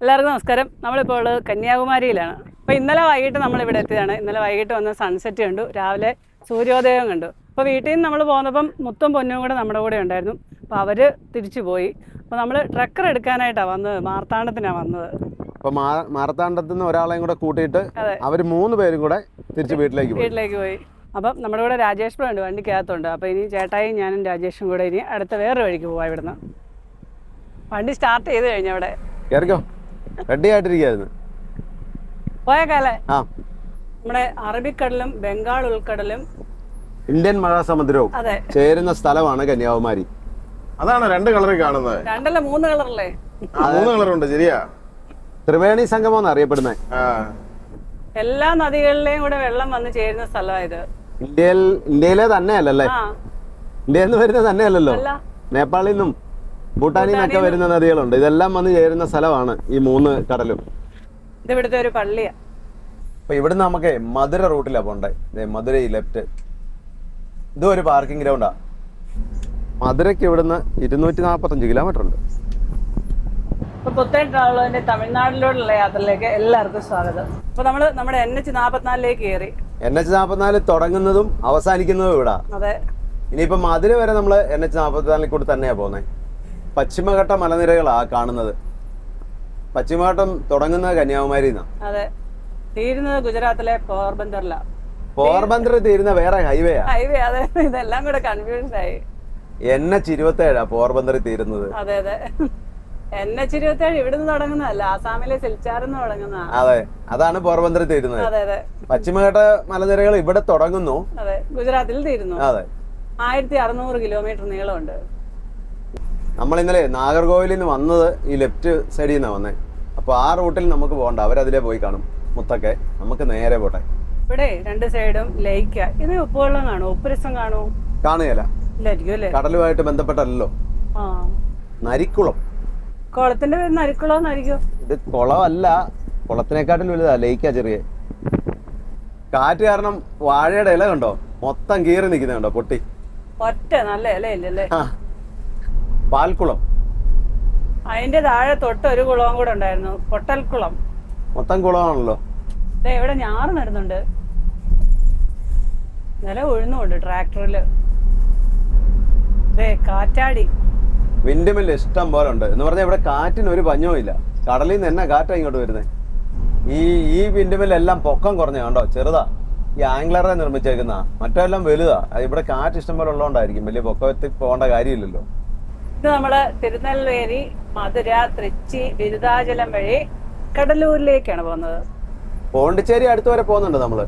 എല്ലാവർക്കും നമസ്കാരം. നമ്മളിപ്പോൾ ഉള്ളത് കന്യാകുമാരിയിലാണ്. അപ്പോൾ ഇന്നലെ വൈകിട്ട് നമ്മളിവിടെ എത്തിയതാണ്. ഇന്നലെ വൈകിട്ട് വന്ന് സൺസെറ്റ് കണ്ടു, രാവിലെ സൂര്യോദയം കണ്ടു. അപ്പോൾ വീട്ടിൽ നിന്ന് നമ്മൾ പോകുന്നപ്പം മുത്തും പൊന്നും കൂടെ നമ്മുടെ കൂടെ ഉണ്ടായിരുന്നു. അപ്പോൾ അവർ തിരിച്ചു പോയി. അപ്പോൾ നമ്മൾ ട്രക്കർ എടുക്കാനായിട്ടാണ് വന്നത്, മാർത്താണ്ഡത്തിനാണ് വന്നത്. അപ്പോൾ മാർത്താണ്ഡത്തിൽ നിന്ന് ഒരാളെയും കൂടെ കൂട്ടിയിട്ട് അവർ 3 പേരും കൂടെ തിരിച്ച് വീട്ടിലേക്ക് പോയി. അപ്പം നമ്മുടെ കൂടെ രാജേഷ് ഉണ്ട്, വണ്ടിക്കകത്തുണ്ട്. അപ്പോൾ ഇനി ചേട്ടായും ഞാനും രാജേഷും കൂടെ ഇനി അടുത്ത വേറെ വഴിക്ക് പോവാം. ഇവിടുന്ന് വണ്ടി സ്റ്റാർട്ട് ചെയ്ത് കഴിഞ്ഞു. അവിടെ കേറിക്കോ, റെഡി ആയിട്ടിരിക്കുന്നു. പോയേക്കാലേ. നമ്മുടെ അറബിക്കടലും ബംഗാൾ ഉൾക്കടലും ഇന്ത്യൻ മഹാസമുദ്രവും ചേരുന്ന സ്ഥലമാണ് കന്യാകുമാരി. അതാണ് 2 കളറിൽ കാണുന്നത്. 2 അല്ല 3 കളറല്ലേ? 3 കളറുണ്ട്, ശരിയാ. ത്രിവേണി സംഗമം എന്ന് അറിയപ്പെടുന്നത്. എല്ലാ നദികളിലെയും കൂടെ വെള്ളം വന്ന് ചേരുന്ന സ്ഥലമായത്. ഇന്ത്യയിലെ തന്നെ അല്ലല്ലേ? ഇന്ത്യയിൽ നിന്ന് വരുന്നത് തന്നെ അല്ലല്ലോ, നേപ്പാളിൽ നിന്നും ഭൂട്ടാനിൽ നിന്നൊക്കെ വരുന്ന നദികളുണ്ട്. ഇതെല്ലാം വന്ന് ചേരുന്ന സ്ഥലമാണ് ഈ 3 കടലും. ഇത് ഇവിടുത്തെ ഒരു പള്ളിയാ. അപ്പൊ ഇവിടുന്ന് നമുക്ക് മധുര റൂട്ടിലാ പോണ്ടേ. മധുരൈ ലെഫ്റ്റ്. ഇതും ഒരു പാർക്കിംഗ് ഗ്രൗണ്ടാ. മധുരയ്ക്ക് ഇവിടുന്ന് 245 കിലോമീറ്റർ ഉണ്ട്. ഇപ്പൊ പുത്തൻ ട്രാവലോന്റെ തമിഴ്നാട്ടിലോട്ടുള്ള യാത്രയിലേക്ക് എല്ലാവർക്കും സ്വാഗതം. അപ്പൊ നമ്മള് നമ്മുടെ NH44 കയറി. NH44 തുടങ്ങുന്നതും അവസാനിക്കുന്നതും ഇവിടെ. അതെ. ഇനിയിപ്പോ മധുര വരെ നമ്മള് NH44 കൂടി തന്നെയാ പോകുന്നത്. പശ്ചിമഘട്ട മലനിരകളാ കാണുന്നത്. പശ്ചിമഘട്ടം തുടങ്ങുന്നത് കന്യാകുമാരിന്നാ. അതെ, തീരുന്നത് ഗുജറാത്തിലെ പോർബന്ദറിലാ. പോർബന്ദർ തീരുന്ന വേറെ ഹൈവേ. അതെ, ഇതെല്ലാം കൂടെ കൺഫ്യൂഷൻ ആയി. NH27 പോർബന്ദറിൽ തീരുന്നത്. അതെ അതെ, NH27 ഇവിടുന്ന് തുടങ്ങുന്നതല്ല, ആസാമിലെ സിൽച്ചാറിന്ന് തുടങ്ങുന്നതാണ്. അതെ, അതാണ് പോർബന്ദറിൽ തീരുന്നത്. അതെ അതെ, പശ്ചിമഘട്ട മലനിരകൾ ഇവിടെ തുടങ്ങുന്നു. അതെ, ഗുജറാത്തിൽ തീരുന്നു. അതെ, 1600 കിലോമീറ്റർ നീളമുണ്ട്. നമ്മൾ ഇന്നലെ നാഗർകോവിലിൽ നിന്ന് വന്നത് ഈ ലെഫ്റ്റ് സൈഡിൽ നിന്നാണ് വന്നത്. അപ്പോൾ ആ റൂട്ടിൽ നമുക്ക് പോകണ്ട, അവരതിലേ പോയി കാണും മുത്തൊക്കെ. നമുക്ക് നേരെ പോട്ടെ. ഇവിടെ 2 സൈഡും ലേക്ക. ഇത് ഉപ്പുവെള്ളം കാണും, ഉപ്പുരസം കാണും? കാണുകയല്ല, ഇല്ലായിരിക്കും അല്ലേ? കടലുമായിട്ട് ബന്ധപ്പെട്ടല്ലോ. നരിക്കുളം. കുളത്തിന്റെ പേര് നരിക്കുളം എന്നായിരിക്കും. ഇത് കുളമല്ല, കുളത്തിനെക്കാട്ടിലും വലുതാ, ലേക്കാ ചെറിയ. കാറ്റ് കാരണം വാഴയുടെ ഇല കണ്ടോ, മൊത്തം കീറി നിൽക്കുന്ന കണ്ടോ, പൊട്ടി. ഒറ്റ നല്ല ഇലയില്ലല്ലേ? പാൽക്കുളം. അതിന്റെ താഴെ തൊട്ട് ഒരു കുളവും കൂടെ ഉണ്ടായിരുന്നു, പൊട്ടൽക്കുളം. മൊത്തം കുളമാണല്ലോ. ഇവിടെ ഞാറ് നടുന്നുണ്ട്, നില ഉഴുന്നുണ്ട് ട്രാക്ടറില്. കാറ്റാടി വിൻഡ് മില്ല് ഇഷ്ടം പോലെ ഉണ്ട്. എന്ന് പറഞ്ഞാൽ ഇവിടെ കാറ്റിന് ഒരു പഞ്ഞവും ഇല്ല. കടലിൽ നിന്ന് തന്നെ കാറ്റാ ഇങ്ങോട്ട് വരുന്നത്. ഈ വിൻഡ് മില്ല് എല്ലാം പൊക്കം കുറഞ്ഞ കണ്ടോ, ചെറുതാ. ഈ ആംഗ്ലറെ നിർമ്മിച്ചേക്കുന്ന, മറ്റെല്ലാം വലുതാ. ഇവിടെ കാറ്റ് ഇഷ്ടം പോലെ ഉള്ളതുകൊണ്ടായിരിക്കും, വലിയ പൊക്കത്തിൽ പോകേണ്ട കാര്യമില്ലല്ലോ. ഇത് നമ്മള് തിരുനെൽവേലി, മധുര, തൃച്ചി, ബിരുദാചലം വഴി കടലൂരിലേക്കാണ് പോകുന്നത്. പോണ്ടിച്ചേരി അടുത്ത് വരെ പോകുന്നുണ്ട് നമ്മള്.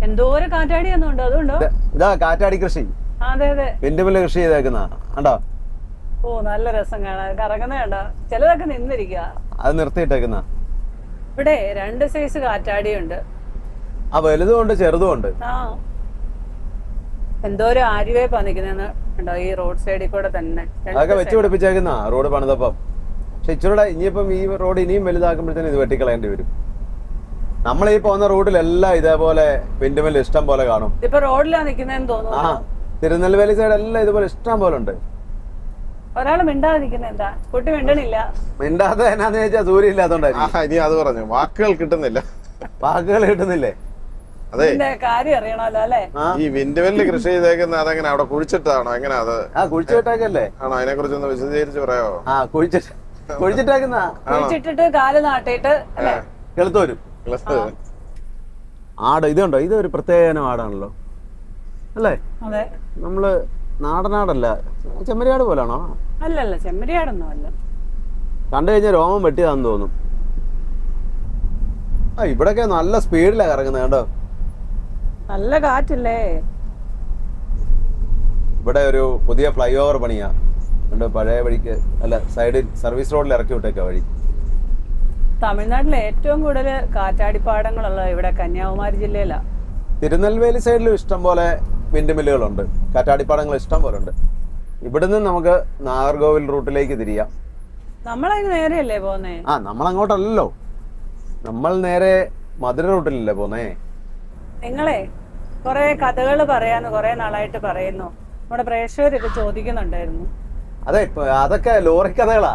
എന്തോരം കാറ്റാടി ഒന്നുണ്ടോ? അതുകൊണ്ടോ? ഇതാ കാറ്റാടി കൃഷി. അതെ അതെ, വിൻഡ്മില്ല് കൃഷി ചെയ്തേക്കുന്ന കണ്ടോ. ഓ, നല്ല രസം കാണാൻ. കറങ്ങുന്ന കണ്ടോ, ചിലതൊക്കെ നിന്നിരിക്കുക. അത് നിർത്തിയിട്ടേക്കുന്ന. ഇവിടെ 2 സൈസ് കാറ്റാടിയുണ്ട്. ആ, വലുതും ഉണ്ട് ചെറുതും ഉണ്ട്. എന്തോരം ആര്യവേപ്പാ നിൽക്കുന്നതെന്ന് കണ്ടോ, ഈ റോഡ് സൈഡിൽ കൂടെ തന്നെ. അതൊക്കെ വെച്ച് പിടിപ്പിച്ചേക്കുന്ന റോഡ് പണിതപ്പം. പക്ഷെ ഇച്ചിരൂടെ ഇനിയിപ്പം ഈ റോഡ് ഇനിയും വലുതാക്കുമ്പോഴത്തേനും ഇത് വെട്ടിക്കളയേണ്ടി വരും. നമ്മൾ ഈ പോകുന്ന റൂട്ടിലെല്ലാം ഇതേപോലെ വിൻഡ്മില്ല് ഇഷ്ടം പോലെ കാണും. ഇപ്പൊ റോഡിലാണ് നിൽക്കുന്നതെന്ന് തോന്നുന്നു. തിരുനെൽവേലി സൈഡ് എല്ലാം ഇതുപോലെ ഇഷ്ടം പോലെ ഉണ്ട്. ഒരാള് മിണ്ടാതെ നിൽക്കുന്ന എന്താ? കുട്ടി മിണ്ടണില്ല. മിണ്ടാതെ എന്നാന്ന് ചോദിച്ചാൽ സൂര്യ ഇല്ലാത്തോണ്ടായിരിക്കും. ഇനി അത് പറഞ്ഞു, വാക്കുകൾ കിട്ടുന്നില്ല. വാക്കുകൾ കിട്ടുന്നില്ലേ? അതെ, കാര്യം അറിയണല്ലോ അല്ലേ? ഈ വിൻഡ്മില്ല് കൃഷി ചെയ്തേക്കുന്ന അതെങ്ങനെ, അവിടെ കുഴിച്ചിട്ടാണോ എങ്ങനെ? അത് കുഴിച്ചിട്ടേക്കല്ലേ? ആണോ? അതിനെ കുറിച്ച് ഒന്ന് വിശദീകരിച്ച് പറയാമോ? കുഴിച്ചിട്ടേക്കുന്ന, കുഴിച്ചിട്ടിട്ട് കാല് നാട്ടിയിട്ട് കിളുത്തോരും. ആട് ഇതുണ്ടോ, ഇതൊരു പ്രത്യേക ആടാണല്ലോ അല്ലേ? അതെ, നമ്മള് നാടനാടല്ല, ചെമ്മരിയാട് പോലാണോ? അല്ലല്ല, ചെമ്മരിയാടൊന്നും അല്ല. കണ്ടു കഴിഞ്ഞാൽ രോമം വെട്ടിയതാന്ന് തോന്നും. ഇവിടൊക്കെ നല്ല സ്പീഡിലാ കറങ്ങുന്നത് കണ്ടോ. നല്ല കാറ്റല്ലേ? ഇവിടെ ഒരു പുതിയ ഫ്ലൈ ഓവർ പണിയാ കണ്ടോ, പഴയ വഴിക്ക് അല്ല, സൈഡിൽ സർവീസ് റോഡിൽ ഇറക്കി വിട്ടേക്കാ വഴി. തമിഴ്നാട്ടിലെ ഏറ്റവും കൂടുതൽ കാറ്റാടിപ്പാടങ്ങളുള്ള ഇവിടെ കന്യാകുമാരി ജില്ലയിലാ. തിരുനെൽവേലി സൈഡിലും ഇഷ്ടം പോലെ വിൻഡ് മില്ലുകളുണ്ട്, കാറ്റാടിപ്പാടങ്ങൾ ഇഷ്ടം പോലെ ഉണ്ട്. ഇവിടുന്ന് നമുക്ക് നാഗർകോവിൽ റൂട്ടിലേക്ക് തിരിയാം. നമ്മളതിന് നേരെയല്ലേ പോന്നേ? നമ്മൾ അങ്ങോട്ടല്ലല്ലോ, നമ്മൾ നേരെ മധുര റൂട്ടിലല്ലേ പോന്നേ. നിങ്ങളെ കുറെ കഥകൾ പറയാന്ന് കുറെ നാളായിട്ട് പറയുന്നു, നമ്മുടെ പ്രേക്ഷകരൊക്കെ ചോദിക്കുന്നുണ്ടായിരുന്നു. അതെ, അതൊക്കെ ലോറി കഥകളാ.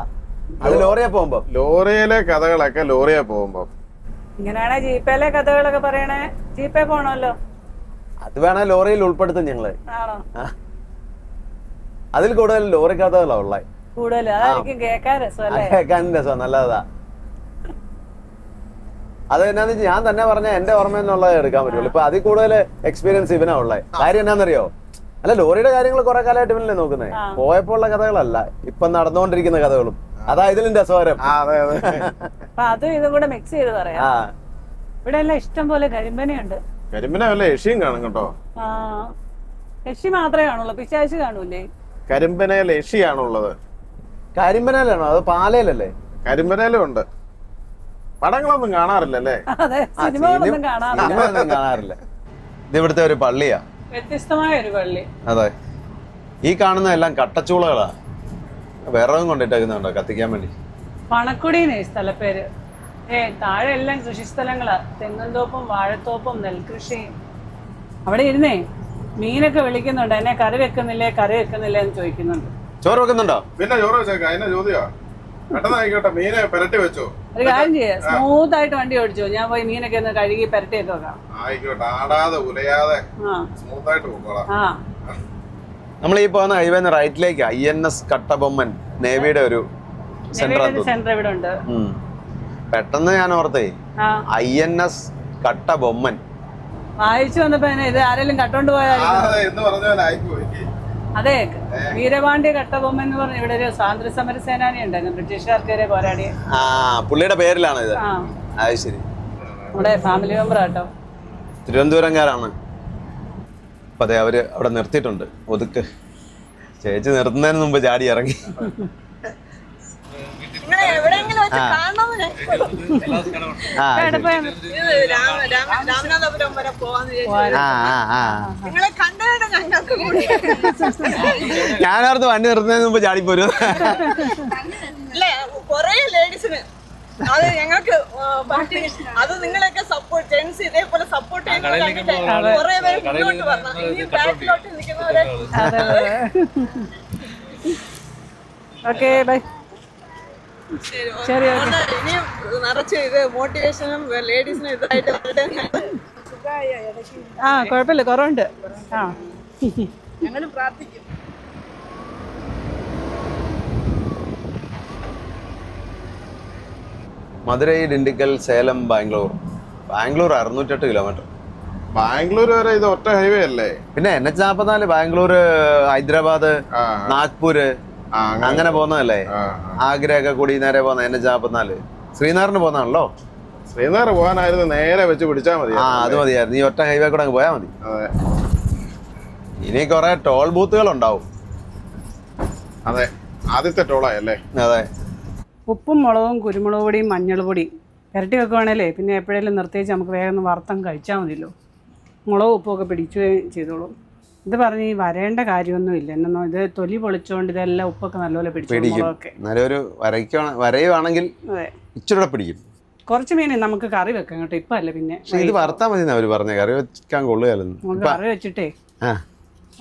അത് ലോറിയെ പോകുമ്പോ ലോറിയിലെ കഥകളൊക്കെ ലോറിയെ പോകുമ്പോ. ഇങ്ങനെയാണെ ജീപ്പയിലെ കഥകളൊക്കെ പറയണേ ജീപ്പേ പോണല്ലോ. അത് വേണേ ലോറിയിൽ ഉൾപ്പെടുത്തും ഞങ്ങള്. ആണോ? അതിൽ കൂടുതൽ ലോറി കഥകളാ ഉള്ളത്. കൂടുതൽ അതായിരിക്കും കേൾക്കാൻ രസം അല്ലേ? കേൾക്കാനും രസം, നല്ലതാ. അത് എന്നാന്ന് വെച്ചാൽ ഞാൻ തന്നെ പറഞ്ഞ എന്റെ ഓർമ്മ എന്നുള്ളത് എടുക്കാൻ പറ്റുള്ളൂ. ഇപ്പൊ അതിൽ കൂടുതൽ എക്സ്പീരിയൻസ് ഇവനാ ഉള്ളത്. കാര്യം എന്നാന്നറിയോ, അല്ല ലോറിയുടെ കാര്യങ്ങൾ കുറെ കാലമായിട്ട് ഇവനല്ലേ നോക്കുന്നേ. പോയപ്പോ ഉള്ള കഥകളല്ല, ഇപ്പൊ നടന്നുകൊണ്ടിരിക്കുന്ന കഥകളും. അതാ ഇതിലും രസകരം. അതെ അതെ. അപ്പൊ അതും ഇതും കൂടെ മിക്സ് ചെയ്ത് പറയാം. ഇവിടെ എല്ലാം ഇഷ്ടം പോലെ കരിമ്പനയുണ്ട്. കരിമ്പിനെ വല്ല യക്ഷിയും കാണും കേട്ടോ. യക്ഷി മാത്രമേ കാണുള്ളൂ, പിശാച് കാണൂലേ? കരിമ്പനയിൽ യക്ഷിയാണുള്ളത്. കരിമ്പനയിലാണോ അത് പാലയിലല്ലേ? കരിമ്പനയിലും ഉണ്ട്. പടങ്ങളൊന്നും കാണാറില്ലല്ലേ? അതെ, സിനിമകളൊന്നും കാണാറില്ല. ഇത് ഇവിടുത്തെ ഒരു പള്ളിയാ, വ്യത്യസ്തമായ ഒരു പള്ളി. അതെ. ഈ കാണുന്ന എല്ലാം കട്ടച്ചൂളകളാ, വിറകും കൊണ്ടിട്ടേക്കുന്നുണ്ടോ കത്തിക്കാൻ വേണ്ടി. പണക്കുടീനെ സ്ഥലപ്പേര്. താഴെ എല്ലാം കൃഷിസ്ഥലങ്ങളാ, തെങ്ങുംതോപ്പും വാഴത്തോപ്പും നെൽകൃഷിയും. അവിടെ ഇരുന്നേ മീനൊക്കെ വിളിക്കുന്നുണ്ട്, എന്നെ കറി വെക്കുന്നില്ലേ എന്ന് ചോദിക്കുന്നുണ്ട്. ചോറ് വെക്കുന്നുണ്ടോ? പിന്നെ ചോറ് വെച്ചേക്കാം. അതിന്റെ ചോദ്യാ. പെട്ടെന്ന് ആയിക്കോട്ടെ. മീനെ പെരട്ടി വെച്ചോ. ഒരു കാര്യം ചെയ്യാം, സ്മൂത്ത് ആയിട്ട് വണ്ടി ഓടിച്ചോ, ഞാൻ പോയി മീനൊക്കെ ഒന്ന് കഴുകി പെരട്ടിയൊക്കെ വെക്കാം. ആയിക്കോട്ടെ. ആടാതെ ഉലയാതെ സ്മൂത്ത് ആയിട്ട് പോകോളാം. നമ്മൾ ഈ പോകുന്ന ഹൈവേന്ന് റൈറ്റിലേക്ക് INS കട്ടബൊമ്മൻ നേവിയുടെ ഒരു സെന്റർ ഇവിടെ ഉണ്ട്. പെട്ടെന്ന് ഞാൻ ഓർത്തേ INS കട്ടബൊമ്മൻ വായിച്ചു വന്നപ്പോ ഇത് ആരെങ്കിലും കട്ടോണ്ട് പോയാലും. അതെ, വീരപാണ്ഡ്യ കട്ടബൊമ്മൻ എന്ന് പറഞ്ഞ ഇവിടെ ഒരു സ്വാതന്ത്ര്യ സമര സേനാനി ഉണ്ടായിരുന്നു, ബ്രിട്ടീഷുകാർക്കെതിരെ പോരാടിയ. പുള്ളിയുടെ പേരിലാണ് ഇത്. അത് ശരി. നമ്മുടെ ഫാമിലി മെമ്പർ കേട്ടോ, തിരുവനന്തപുരംകാരാണ്. അപ്പൊ അതെ, അവര് അവിടെ നിർത്തിയിട്ടുണ്ട്. ഒതുക്ക് ചേച്ചി നിർത്തുന്നതിന് മുമ്പ് ചാടി ഇറങ്ങി. രാമനാഥപുരം വരെ പോവാന്ന് ഞാനോർത്ത് വണ്ടി നിർത്തുന്നതിന് മുമ്പ് ചാടിപ്പോരും. അല്ലേ, കൊറേ ലേഡീസിന് അത് ഞങ്ങൾക്ക് അത് നിങ്ങളെയൊക്കെ സപ്പോർട്ട് ജെൻസ് ഇതേപോലെ സപ്പോർട്ട് ചെയ്യുന്ന കുറെ പേര് മുന്നോട്ട് വരണം. ഇനി ബാക്കിലോട്ട് നിൽക്കുന്നവരെ. Okay bye. ശരി, ഇനിയും നിറച്ച് ഇത് മോട്ടിവേഷനും ലേഡീസിനും ഇതായിട്ട് കുഴപ്പമില്ല, കുറവുണ്ട്. ഞങ്ങൾ പ്രാർത്ഥിക്കും. മധുരൈ, ഡിണ്ടിക്കൽ, സേലം, ബാംഗ്ലൂർ 608 കിലോമീറ്റർ. ബാംഗ്ലൂർ വരെ ഇത് ഒറ്റ ഹൈവേ അല്ലേ? പിന്നെ NH44 ബാംഗ്ലൂർ, ഹൈദരാബാദ്, നാഗ്പൂര് അങ്ങനെ പോകുന്നതല്ലേ. ആഗ്രയൊക്കെ കൂടി നേരെ പോകുന്ന NH44. ശ്രീനഗറിന് പോകുന്നതാണല്ലോ. ശ്രീനഗർ പോകാനായിരുന്നു, നേരെ വെച്ച് പിടിച്ചാൽ മതി. അത് മതിയായിരുന്നു. ഈ ഒറ്റ ഹൈവേ കൂടെ അങ്ങ് പോയാൽ മതി. ഇനി കുറെ ടോൾ ബൂത്തുകൾ ഉണ്ടാവും. അതെ, ആദ്യത്തെ ടോളായല്ലേ? അതെ. ഉപ്പും മുളകും കുരുമുളക് പൊടിയും മഞ്ഞൾ പൊടിയും പുരട്ടി വെക്കുവാണേലേ പിന്നെ എപ്പോഴേലും നിർത്തിച്ച് നമുക്ക് വേഗം വറുത്തം കഴിച്ചാൽ മതിയല്ലോ. മുളകും ഉപ്പുമൊക്കെ പിടിക്കുകയും ചെയ്തോളും. ഇത് പറഞ്ഞ് ഈ വരേണ്ട കാര്യമൊന്നുമില്ല. എന്നോ ഇത് തൊലി പൊളിച്ചോണ്ട് ഇതെല്ലാം ഉപ്പൊക്കെ നല്ലപോലെ പിടിക്കും. വരയുവാണെങ്കിൽ ഇച്ചിരി പിടിക്കും. കുറച്ച് മീൻ നമുക്ക് കറി വെക്കാം കേട്ടോ, ഇപ്പം അല്ല. പിന്നെ ഇത് വറുത്താൽ മതി അവര് പറഞ്ഞ, കറി വെക്കാൻ കൊള്ളുകയല്ലെന്ന്. കറി വെച്ചിട്ടേ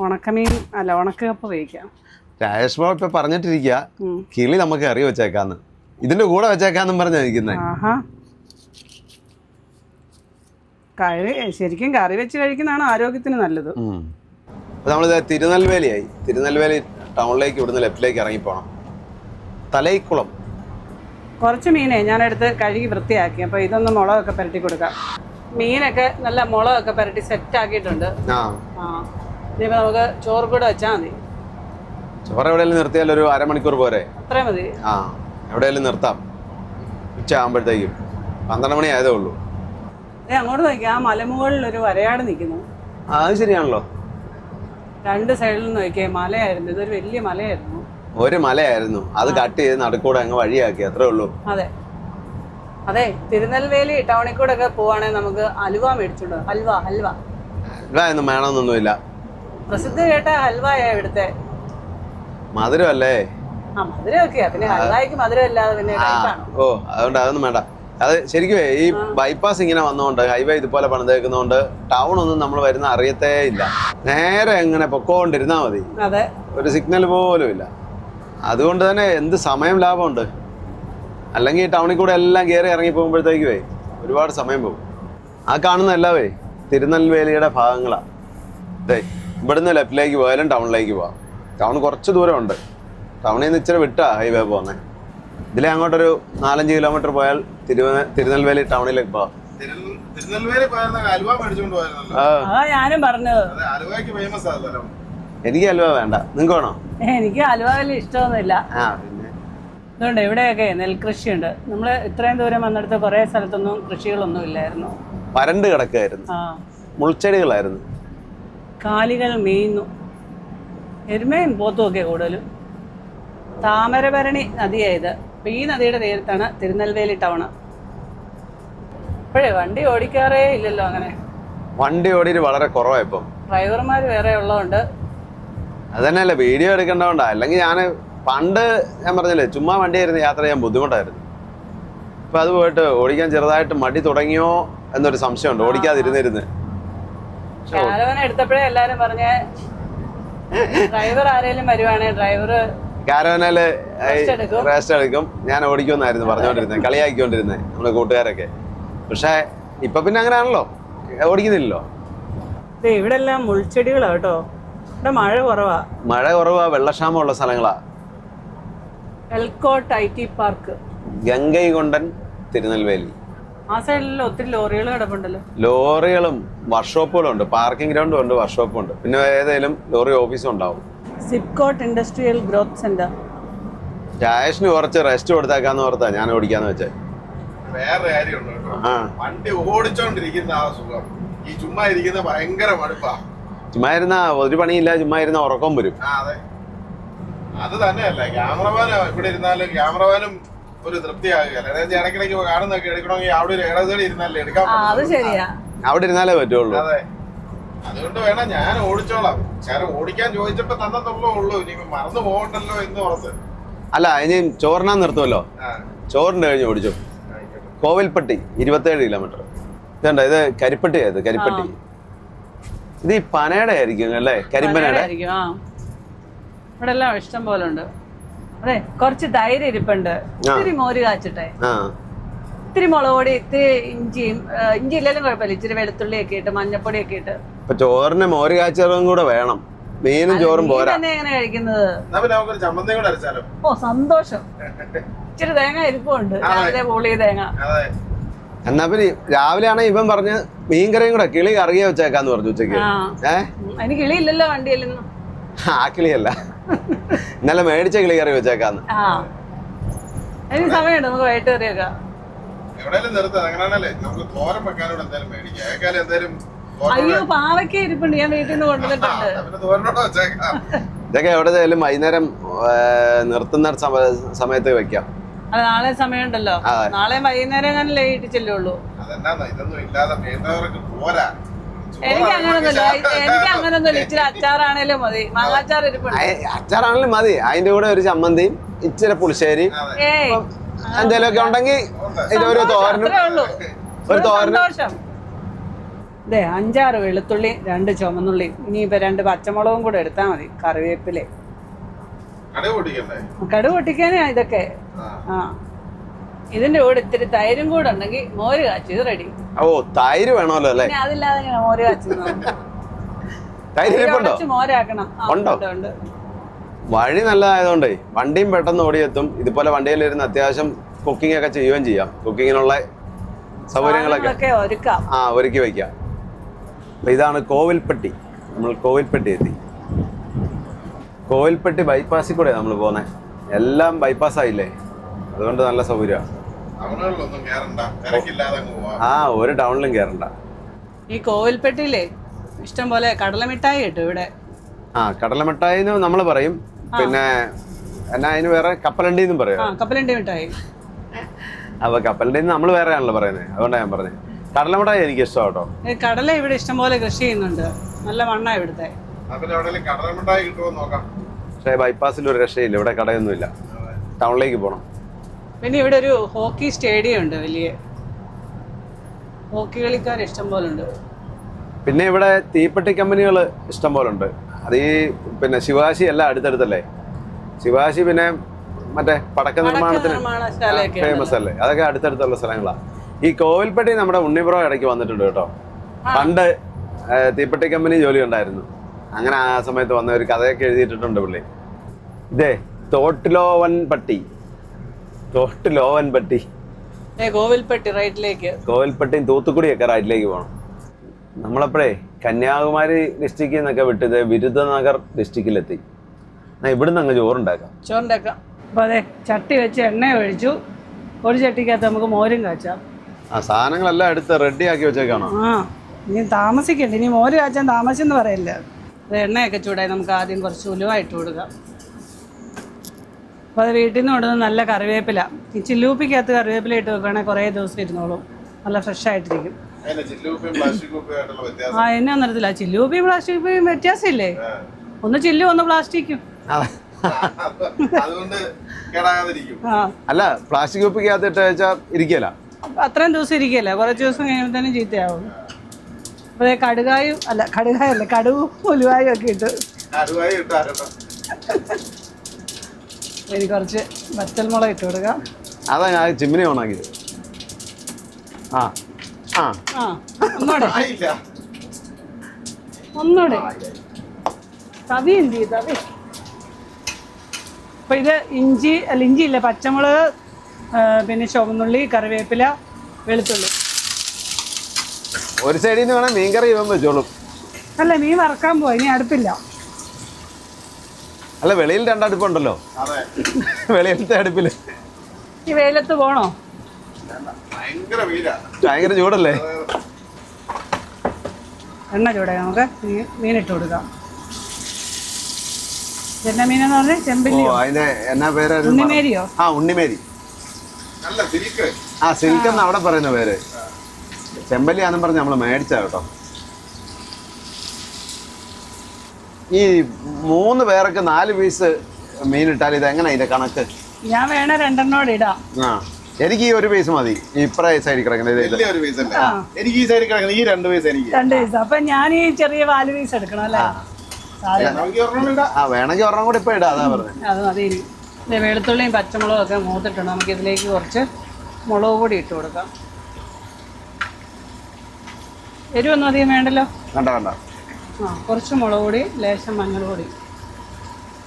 ഉണക്കമീൻ അല്ല ഉണക്കപ്പ വേവിക്കാം. രാജേഷ് ബാബു ഇപ്പൊ പറഞ്ഞിട്ടിരിക്കുക കിളി നമുക്ക് കറി വെച്ചേക്കാന്ന്, ഇതിന്റെ കൂടെ വെച്ചേക്കാന്നും പറഞ്ഞാ ഇരിക്കുന്നത്. ശരിക്കും കറി വെച്ച് കഴിക്കുന്നതാണ് ആരോഗ്യത്തിന് നല്ലത്. അപ്പൊ നമ്മളിത് തിരുനെൽവേലിയായി. തിരുനെൽവേലി ടൗണിലേക്ക് ഇവിടുന്ന് ലെഫ്റ്റിലേക്ക് ഇറങ്ങിപ്പോണം. തലൈക്കുളം കുറച്ച് മീനെ ഞാനെടുത്ത് കഴുകി വൃത്തിയാക്കി. അപ്പോൾ ഇതൊന്ന് മുളകൊക്കെ പുരട്ടി കൊടുക്കാം. മീനൊക്കെ നല്ല മുളകൊക്കെ പുരട്ടി സെറ്റ് ആക്കിയിട്ടുണ്ട്. ഇനിയിപ്പോൾ നമുക്ക് ചോറ് കൂടെ വെച്ചാൽ മതി. ചോറ് എവിടെയെങ്കിലും നിർത്തിയാൽ ഒരു അരമണിക്കൂർ പോരെ? അത്രേ മതി. എവിടെയെങ്കിലും നിർത്താം. ഉച്ച ആകുമ്പോഴത്തേക്കും 12 മണി ആയതേ ഉള്ളൂ. അങ്ങോട്ട് നോക്കി, ആ മലമുകളിൽ ഒരു വരയാട് നിൽക്കുന്നു. അത് ശരിയാണല്ലോ. 2 സൈഡിൽ നോക്കിയേ മലയായിരുന്നു. ഇതൊരു വലിയ മലയായിരുന്നു. ഒരു മലയായിരുന്നു, അത് കട്ട് ചെയ്ത് നടുക്കൂടെ അങ്ങ് വഴിയാക്കി, അത്രേ ഉള്ളൂ. അതെ അതെ. തിരുനെൽവേലി ടൗണിൽ കൂടെ ഒക്കെ പോവാണെങ്കിൽ നമുക്ക് ഹൽവ മേടിച്ചോണ്ട്. ഹൽവ ഒന്നും വേണമെന്നൊന്നുമില്ല. പ്രസിദ്ധ കേട്ട ഹൽവയാ ഇവിടുത്തെ. മധുരമല്ലേ? മധുരമൊക്കെയാ. പിന്നെ ഹൽവായ്ക്ക് മധുരം ഇല്ലാതെ പിന്നെ അതുകൊണ്ട് അതൊന്നും വേണ്ട. അത് ശരിക്കും ഈ ബൈപ്പാസ് ഇങ്ങനെ വന്നോണ്ട്, ഹൈവേ ഇതുപോലെ പണിതേക്കുന്നോണ്ട് ടൗൺ ഒന്നും നമ്മൾ വരുന്ന അറിയത്തേ ഇല്ല. നേരെ എങ്ങനെ പൊക്കോണ്ടിരുന്നാ മതി. അതെ, ഒരു സിഗ്നൽ പോലും ഇല്ല. അതുകൊണ്ട് തന്നെ എന്ത് സമയം ലാഭമുണ്ട്. അല്ലെങ്കിൽ ടൗണിൽ കൂടെ എല്ലാം കയറി ഇറങ്ങി പോകുമ്പോഴത്തേക്കുവേ ഒരുപാട് സമയം പോകും. ആ കാണുന്ന എല്ലാവേ തിരുനെൽവേലിയുടെ ഭാഗങ്ങളാണ്. അതെ, ഇവിടുന്ന് ലെഫ്റ്റിലേക്ക് പോയാലും ടൗണിലേക്ക് പോവാം. ടൗൺ കുറച്ച് ദൂരമുണ്ട്. ടൗണിൽ നിന്ന് ഇച്ചിരി വിട്ടാ ഹൈവേ പോകുന്നത്. ഇതിലെ അങ്ങോട്ടൊരു 4-5 കിലോമീറ്റർ പോയാൽ തിരുനെൽവേലി ടൗണിലേക്ക് പോവാം. തിരുനെൽവേലി പോയിരുന്ന അലുവ മേടിച്ചോണ്ട് പോയിരുന്നല്ലോ. അതാ ഞാനും പറഞ്ഞത്. അലുവയ്ക്ക് ഫേമസ് ആണല്ലോ. എനിക്ക് അലുവ വേണ്ട, നിങ്ങൾക്ക് വേണോ? എനിക്ക് അലുവ വലിയ ഇഷ്ടമൊന്നുമില്ല. പിന്നെ അതുകൊണ്ട് ഇവിടെയൊക്കെ നെൽകൃഷിയുണ്ട്. നമ്മൾ ഇത്രയും ദൂരം വന്നിടത്ത് കുറേ സ്ഥലത്തൊന്നും കൃഷികളൊന്നും ഇല്ലായിരുന്നു. വരണ്ട് കിടക്കായിരുന്നു, മുൾച്ചെടികളായിരുന്നു. കാലികൾ മേയുന്നു. എരുമയും പോത്തുമൊക്കെ കൂടുതലും. താമരഭരണി നദിയായത്. അപ്പം ഈ നദിയുടെ തീരത്താണ് തിരുനെൽവേലി ടൗണ്. ഇപ്പോഴേ വണ്ടി ഓടിക്കാറേ ഇല്ലല്ലോ അങ്ങനെ. വണ്ടി ഓടിയിട്ട് വളരെ കുറവാണ് ഇപ്പം. ഡ്രൈവർമാർ വേറെ ഉള്ളതുകൊണ്ട്. അത് തന്നെയല്ലേ വീഡിയോ എടുക്കേണ്ടതുകൊണ്ടാ. അല്ലെങ്കിൽ ഞാൻ പണ്ട് ഞാൻ പറഞ്ഞില്ലേ ചുമ്മാ വണ്ടിയായിരുന്നു യാത്ര ചെയ്യാൻ ബുദ്ധിമുട്ടായിരുന്നു. ഇപ്പം അത് പോയിട്ട് ഓടിക്കാൻ ചെറുതായിട്ട് മടി തുടങ്ങിയോ എന്നൊരു സംശയമുണ്ട്, ഓടിക്കാതിരുന്നിരുന്ന്. കാരവൻ എടുത്തപ്പോഴേ എല്ലാരും പറഞ്ഞ ഡ്രൈവർ ആരെങ്കിലും വരുവാണെങ്കിൽ ഡ്രൈവർ കാരവനാല് റെസ്റ്റ് എടുക്കും, ഞാൻ ഓടിക്കുമെന്നായിരുന്നു പറഞ്ഞുകൊണ്ടിരുന്നത്, കളിയാക്കിക്കൊണ്ടിരുന്നത് നമ്മളെ കൂട്ടുകാരൊക്കെ. പക്ഷെ ഇപ്പൊ പിന്നെ അങ്ങനെയാണല്ലോ, ഓടിക്കുന്നില്ലല്ലോ. ഇവിടെ എല്ലാം മുൾച്ചെടികളാ കേട്ടോ. ഇവിടെ മഴ കുറവാ. മഴ കുറവാ, വെള്ളക്ഷാമമുള്ള സ്ഥലങ്ങളാ. എൽക്കോട്ട് IT പാർക്ക്, ഗംഗൈകൊണ്ടൻ, തിരുനെൽവേലി. ആ സൈഡിൽ ഒത്തിരി ലോറികൾ കിടപ്പുണ്ടല്ലോ. ലോറികളും വർക്ക്ഷോപ്പുകളും ഉണ്ട്, പാർക്കിംഗ് ഗ്രൗണ്ടും ഉണ്ട്, വർക്ക്ഷോപ്പും ഉണ്ട്. പിന്നെ ഏതെങ്കിലും ലോറി ഓഫീസും ഉണ്ടാവും. SIPCOT industrial growth centre. രാജേഷിന് കുറച്ച് റെസ്റ്റ് കൊടുത്തേക്കാന്ന് ഓർത്താ ഞാൻ ഓടിക്കാന്ന് വെച്ചേ. വേറെ കാര്യമുണ്ട് കേട്ടോ, വണ്ടി ഓടിച്ചോണ്ടിരിക്കുന്ന ആ സുഖം ഈ ചുമ്മാ ഇരിക്കുന്ന ഭയങ്കര മടുപ്പാ. ചുമ്മാ ഇരുന്ന ഒരു പണിയില്ല, ചുമ്മാ ഇരുന്ന ഉറക്കം വരും. അതെ, അത് തന്നെയല്ല ക്യാമറമാൻ ഇവിടെ ഇരുന്നാലും ക്യാമറമാനും ഒരു തൃപ്തിയാകുകയല്ല. ഇടയ്ക്കിടയ്ക്ക് കാണുന്നൊക്കെ എടുക്കണമെങ്കിൽ അവിടെ ഒരു ഇടതേടി ഇരുന്നാലേ എടുക്കാൻ അത് ശരിയാ, അവിടെ ഇരുന്നാലേ പറ്റുള്ളൂ. അതെ, അതുകൊണ്ട് വേണം ഞാൻ ഓടിച്ചോളാം. കാരണം ഓടിക്കാൻ ചോദിച്ചപ്പോ തന്നത്തുള്ളൂ ഉള്ളൂ, ഇനി മറന്നു പോകണ്ടല്ലോ എന്ന് ഓർത്ത്. അല്ല, ഇനി ചോറിനാൻ നിർത്തുമല്ലോ, ചോറിന്റെ കഴിഞ്ഞ് ഓടിച്ചു. കോവിൽപ്പട്ടി 27 കിലോമീറ്റർ. ഇതുണ്ട്, ഇത് കരിപ്പട്ടിയായത്, കരിപ്പട്ടി. ഇത് ഈ പനയുടെ ആയിരിക്കും അല്ലേ, കരിമ്പനയുടെ. ഇവിടെ എല്ലാം ഇഷ്ടം പോലെ ഉണ്ട്. അതെ, കുറച്ച് തൈര് ഇരിപ്പുണ്ട്, ഇത്തിരി മോര് കാച്ചിട്ടെ, ഇത്തിരി മുളക് പൊടി, ഇത്തിരി ഇഞ്ചിയും, ഇഞ്ചി ഇല്ലെങ്കിലും കുഴപ്പമില്ല, ഇച്ചിരി വെളുത്തുള്ളിയൊക്കെ ഇട്ട് മഞ്ഞപ്പൊടിയൊക്കെ ഇട്ട്. ഇപ്പൊ ചോറിന് മോര് കാച്ചതും കൂടെ വേണം, മീനും ചോറും പോരാ. തന്നെ എങ്ങനെ കഴിക്കുന്നത്? ഓ സന്തോഷം. ഇച്ചിരി തേങ്ങ ഇരിപ്പുണ്ട്, രാവിലെ പൊളിയ തേങ്ങ. എന്നാ പിന്നെ രാവിലെ ആണെങ്കിൽ ഇവൻ പറഞ്ഞ് മീൻകറിയും കൂടെ കിളി കറിയ വെച്ചേക്കാന്ന് പറഞ്ഞു ഉച്ചക്ക്. അതിന് കിളി ഇല്ലല്ലോ വണ്ടിയിലൊന്നും. ആ കിളിയല്ല, ഇന്നലെ മേടിച്ച കിളി കറി വെച്ചേക്കാന്ന്. അതിന് സമയമുണ്ട്, നമുക്ക് വൈകിട്ട് കറിയൊക്കെ. അയ്യോ പാവയ്ക്ക ഇരിപ്പുണ്ട്, ഞാൻ വീട്ടിൽ നിന്ന് കൊണ്ടുവന്നിട്ടുണ്ട്. ഇതൊക്കെ എവിടെയായാലും വൈകുന്നേരം നിർത്തുന്ന സമയത്ത് വെക്കാം. അത് നാളെ സമയമുണ്ടല്ലോ, നാളെ വൈകുന്നേരം ഞാൻ ലേറ്റ് ചെല്ലുള്ളൂ. എനിക്ക് അങ്ങനൊന്നുമില്ല, ഇച്ചിരി അച്ചാറാണേലും മതി, മാങ്ങാച്ചാർ ഇരിപ്പുണ്ട്. അച്ചാറാണെങ്കിലും മതി, അതിന്റെ കൂടെ ഒരു ചമ്മന്തിയും ഇച്ചിരി പുളിശ്ശേരി എന്തെങ്കിലും ഒക്കെ ഉണ്ടെങ്കിൽ ഒരു തോരനും, ഒരു തോരനും. 5-6 വെളുത്തുള്ളി, 2 ചുമന്നുള്ളി, ഇനിയിപ്പോ 2 പച്ചമുളകും കൂടെ എടുത്താ മതി. കറിവേപ്പില, കടുക് പൊട്ടിക്കാനാ ഇതൊക്കെ. ഇതിന്റെ കൂടെ ഇത്തിരി തൈരും കൂടെ ഉണ്ടെങ്കിൽ മോര് കാച്ചി ഇത് റെഡി. ഓ തൈര് വേണമല്ലോ അല്ലേ? അതില്ലാതെ മോര് കാച്ചി മോരാക്കണം. വഴി നല്ലതായതുകൊണ്ടേ വണ്ടിയും പെട്ടെന്ന് ഓടിയെത്തും. ഇതുപോലെ വണ്ടിയിലിരുന്ന് അത്യാവശ്യം കുക്കിംഗ് ഒക്കെ ചെയ്യുകയും ചെയ്യാം. കുക്കിങ്ങിനുള്ള സൗകര്യങ്ങളൊക്കെ ഒരുക്കി വയ്ക്കാം. അപ്പൊ ഇതാണ് കോവിൽപ്പട്ടി. നമ്മൾ കോവിൽപ്പട്ടി എത്തി. കോവിൽപ്പട്ടി ബൈപ്പാസിൽ കൂടെ നമ്മൾ പോകുന്നത്. എല്ലാം ബൈപ്പാസ് ആയില്ലേ, അതുകൊണ്ട് നല്ല സൗകര്യമാണ്. ഒരു ടൗണിലും കയറണ്ട. ഈ കോവിൽപ്പെട്ടിയിലേ ഇഷ്ടം പോലെ കടലമിഠായി കിട്ടും ഇവിടെ. കടലമിഠായി നമ്മൾ പറയും. പിന്നെ എന്നാ അതിന് വേറെ കപ്പലണ്ടി എന്നും പറയും. കപ്പലണ്ടി മിഠായി. അപ്പൊ കപ്പലണ്ടി നമ്മൾ വേറെയാണല്ലോ പറയുന്നത്, അതുകൊണ്ടാണ് ഞാൻ പറഞ്ഞത്. കടലമിഠായി എനിക്ക് ഇഷ്ടം കേട്ടോ. കടല ഇവിടെ ഇഷ്ടം പോലെ കൃഷി ചെയ്യുന്നുണ്ട്, നല്ല മണ്ണാ ഇവിടുത്തെ. പക്ഷേ ബൈപ്പാസിൽ ഒരു രക്ഷയില്ല, ഇവിടെ കടയൊന്നുമില്ല, ടൗണിലേക്ക് പോകണം. പിന്നെ ഇവിടെ ഒരു ഹോക്കി സ്റ്റേഡിയം ഉണ്ട്, വലിയ ഹോക്കി കളിക്കാർ ഇഷ്ടം പോലെ ഉണ്ട്. പിന്നെ ഇവിടെ തീപ്പെട്ടി കമ്പനികൾ ഇഷ്ടം പോലെ ഉണ്ട്. അത് ഈ പിന്നെ ശിവാശി എല്ലാം അടുത്തടുത്തല്ലേ. ശിവാശി പിന്നെ മറ്റേ പടക്ക നിർമ്മാണത്തിന് നിർമ്മാണശാലയൊക്കെ ഫേമസ് അല്ലേ? അതൊക്കെ അടുത്തടുത്തുള്ള സ്ഥലങ്ങളാണ്. ഈ കോവിൽപ്പെട്ടി നമ്മുടെ ഉണ്ണിബ്രോ ഇടയ്ക്ക് വന്നിട്ടുണ്ട് കേട്ടോ. പണ്ട് തീപ്പെട്ടി കമ്പനി ജോലി ഉണ്ടായിരുന്നു. അങ്ങനെ ആ സമയത്ത് വന്ന ഒരു കഥയൊക്കെ എഴുതിയിട്ടുണ്ട് പുള്ളി. ഇതേ തോട്ടിലോവൻപട്ടി കോവിൽപ്പെട്ടി റൈറ്റിലേക്ക്, കോവിൽപ്പെട്ടിയും തൂത്തുക്കുടിയൊക്കെ റൈറ്റിലേക്ക് പോകണം. നമ്മളപ്പോഴേ കന്യാകുമാരി ഡിസ്ട്രിക്റ്റിൽ നിന്നൊക്കെ വിട്ടത് വിരുദ്ധനഗർ ഡിസ്ട്രിക്റ്റിലെത്തി. ഇവിടുന്ന് അങ്ങ് ചോറുണ്ടാക്കാം. അപ്പോൾ അതെ ചട്ടി വെച്ച് എണ്ണ ഒഴിച്ചു. ഒരു ചട്ടിക്കകത്ത് നമുക്ക് മോരും കാച്ചാം. ആ സാധനങ്ങളെല്ലാം എടുത്ത് റെഡിയാക്കി വെച്ചേക്കാണോ? ആ ഇനി താമസിക്കണ്ട, ഇനി മോര് കാച്ചാൻ താമസിച്ചെന്ന് പറയില്ല. അത് എണ്ണയൊക്കെ ചൂടായി നമുക്ക് ആദ്യം കുറച്ച് ഉലുവായിട്ട് കൊടുക്കാം. അപ്പോൾ അത് വീട്ടിൽ നിന്ന് കൊണ്ടുവന്ന് നല്ല കറിവേപ്പില, ഈ ചില്ലൂപ്പിക്കകത്ത് കറിവേപ്പില ഇട്ട് വെക്കുകയാണെങ്കിൽ കുറേ ദിവസം ഇരുന്നോളും, നല്ല ഫ്രഷ് ആയിട്ടിരിക്കും. ആ എന്നാ അറിയത്തില്ല, ചില്ലൂപ്പിയും പ്ലാസ്റ്റിക് കുപ്പിയും വ്യത്യാസമില്ലേ? ഒന്ന് ചില്ലും ഒന്ന് പ്ലാസ്റ്റിക്കും. അല്ല പ്ലാസ്റ്റിക് കുപ്പിക്കകത്തിട്ട് വെച്ചാൽ ഇരിക്കല, അത്രയും ദിവസം ഇരിക്കല്ല, കുറച്ച് ദിവസം കഴിയുമ്പോഴത്തേനും ചീത്തയാവും. അപ്പോൾ കടുകായല്ല കടുവും ഉലുവായും ഒക്കെ ഇട്ട് ഇനി കുറച്ച് വറ്റൽമുളക് ഇട്ട് കൊടുക്കാം. അതാ ഞാൻ ചിമ്മിനി ഓണാക്കിയത്. ആ ആ ആ ഒന്നൂടെ തവി എന്ത് ചെയ്യും തവി. അപ്പോൾ ഇത് ഇഞ്ചിയില്ല, പച്ചമുളക്, പിന്നെ ചുവന്നുള്ളി, കറിവേപ്പില, വെളുത്തുള്ളി. ഒരു സൈഡിൽ നിന്ന് വേണം മീൻകറി ഇവൻ വെച്ചോളും. അല്ല മീൻ വറക്കാൻ പോയി, ഇനി അടുപ്പില്ല. അല്ല വെളിയിൽ രണ്ടടുപ്പുണ്ടല്ലോ, വെളിയിലത്തെ അടുപ്പില് ഈ വെയിലത്ത് പോണോ? ഭയങ്കര ചൂടല്ലേ? എണ്ണ ചൂടായി നമുക്ക് മീനിട്ട് കൊടുക്കാം. എന്നാ മീനെന്ന് പറഞ്ഞാൽ ചെമ്പല്ലിയോ? അതിന്റെ എന്നാ പേരായിരുന്നു? ഉണ്ണിമേരിയോ? ആ ഉണ്ണിമേരി. ആ സിൽക്ക് എന്ന് അവിടെ പറയുന്ന പേര്. ചെമ്പല്ലിയാന്നും പറഞ്ഞ് നമ്മള് മേടിച്ചാ കേട്ടോ. ഈ 3 പേർക്ക് 4 പീസ് മീൻ ഇട്ടാൽ ഇത് എങ്ങനെ ഇതിന്റെ കണക്ക്? ഞാൻ വേണേ 2 ഇടാം. ആ എനിക്ക് ഈ 1 പീസ് മതി. ഇപ്പറേ സൈഡിൽ കിടക്കുന്നത് എനിക്ക് ഈ സൈഡിൽ കിടക്കുന്നത് ഈ 2 പീസ് എനിക്ക് 2 പീസ്. അപ്പൊ ഞാൻ ഈ ചെറിയ 4 പീസ് എടുക്കണം അല്ലേ? ആ വേണമെങ്കിൽ ഒരെണ്ണം കൂടി ഇപ്പൊ ഇടാം, അതാ പറഞ്ഞത്. അത് മതി. വെളുത്തുള്ളിയും പച്ചമുളകും ഒക്കെ മൂത്തിട്ടുണ്ട്. നമുക്ക് ഇതിലേക്ക് കുറച്ച് മുളക് പൊടി ഇട്ട് കൊടുക്കാം. എരിവൊന്നും അധികം വേണ്ടല്ലോ. വേണ്ട വേണ്ട. ആ കുറച്ച് മുളക് പൊടി, ലേശം മഞ്ഞൾ പൊടി.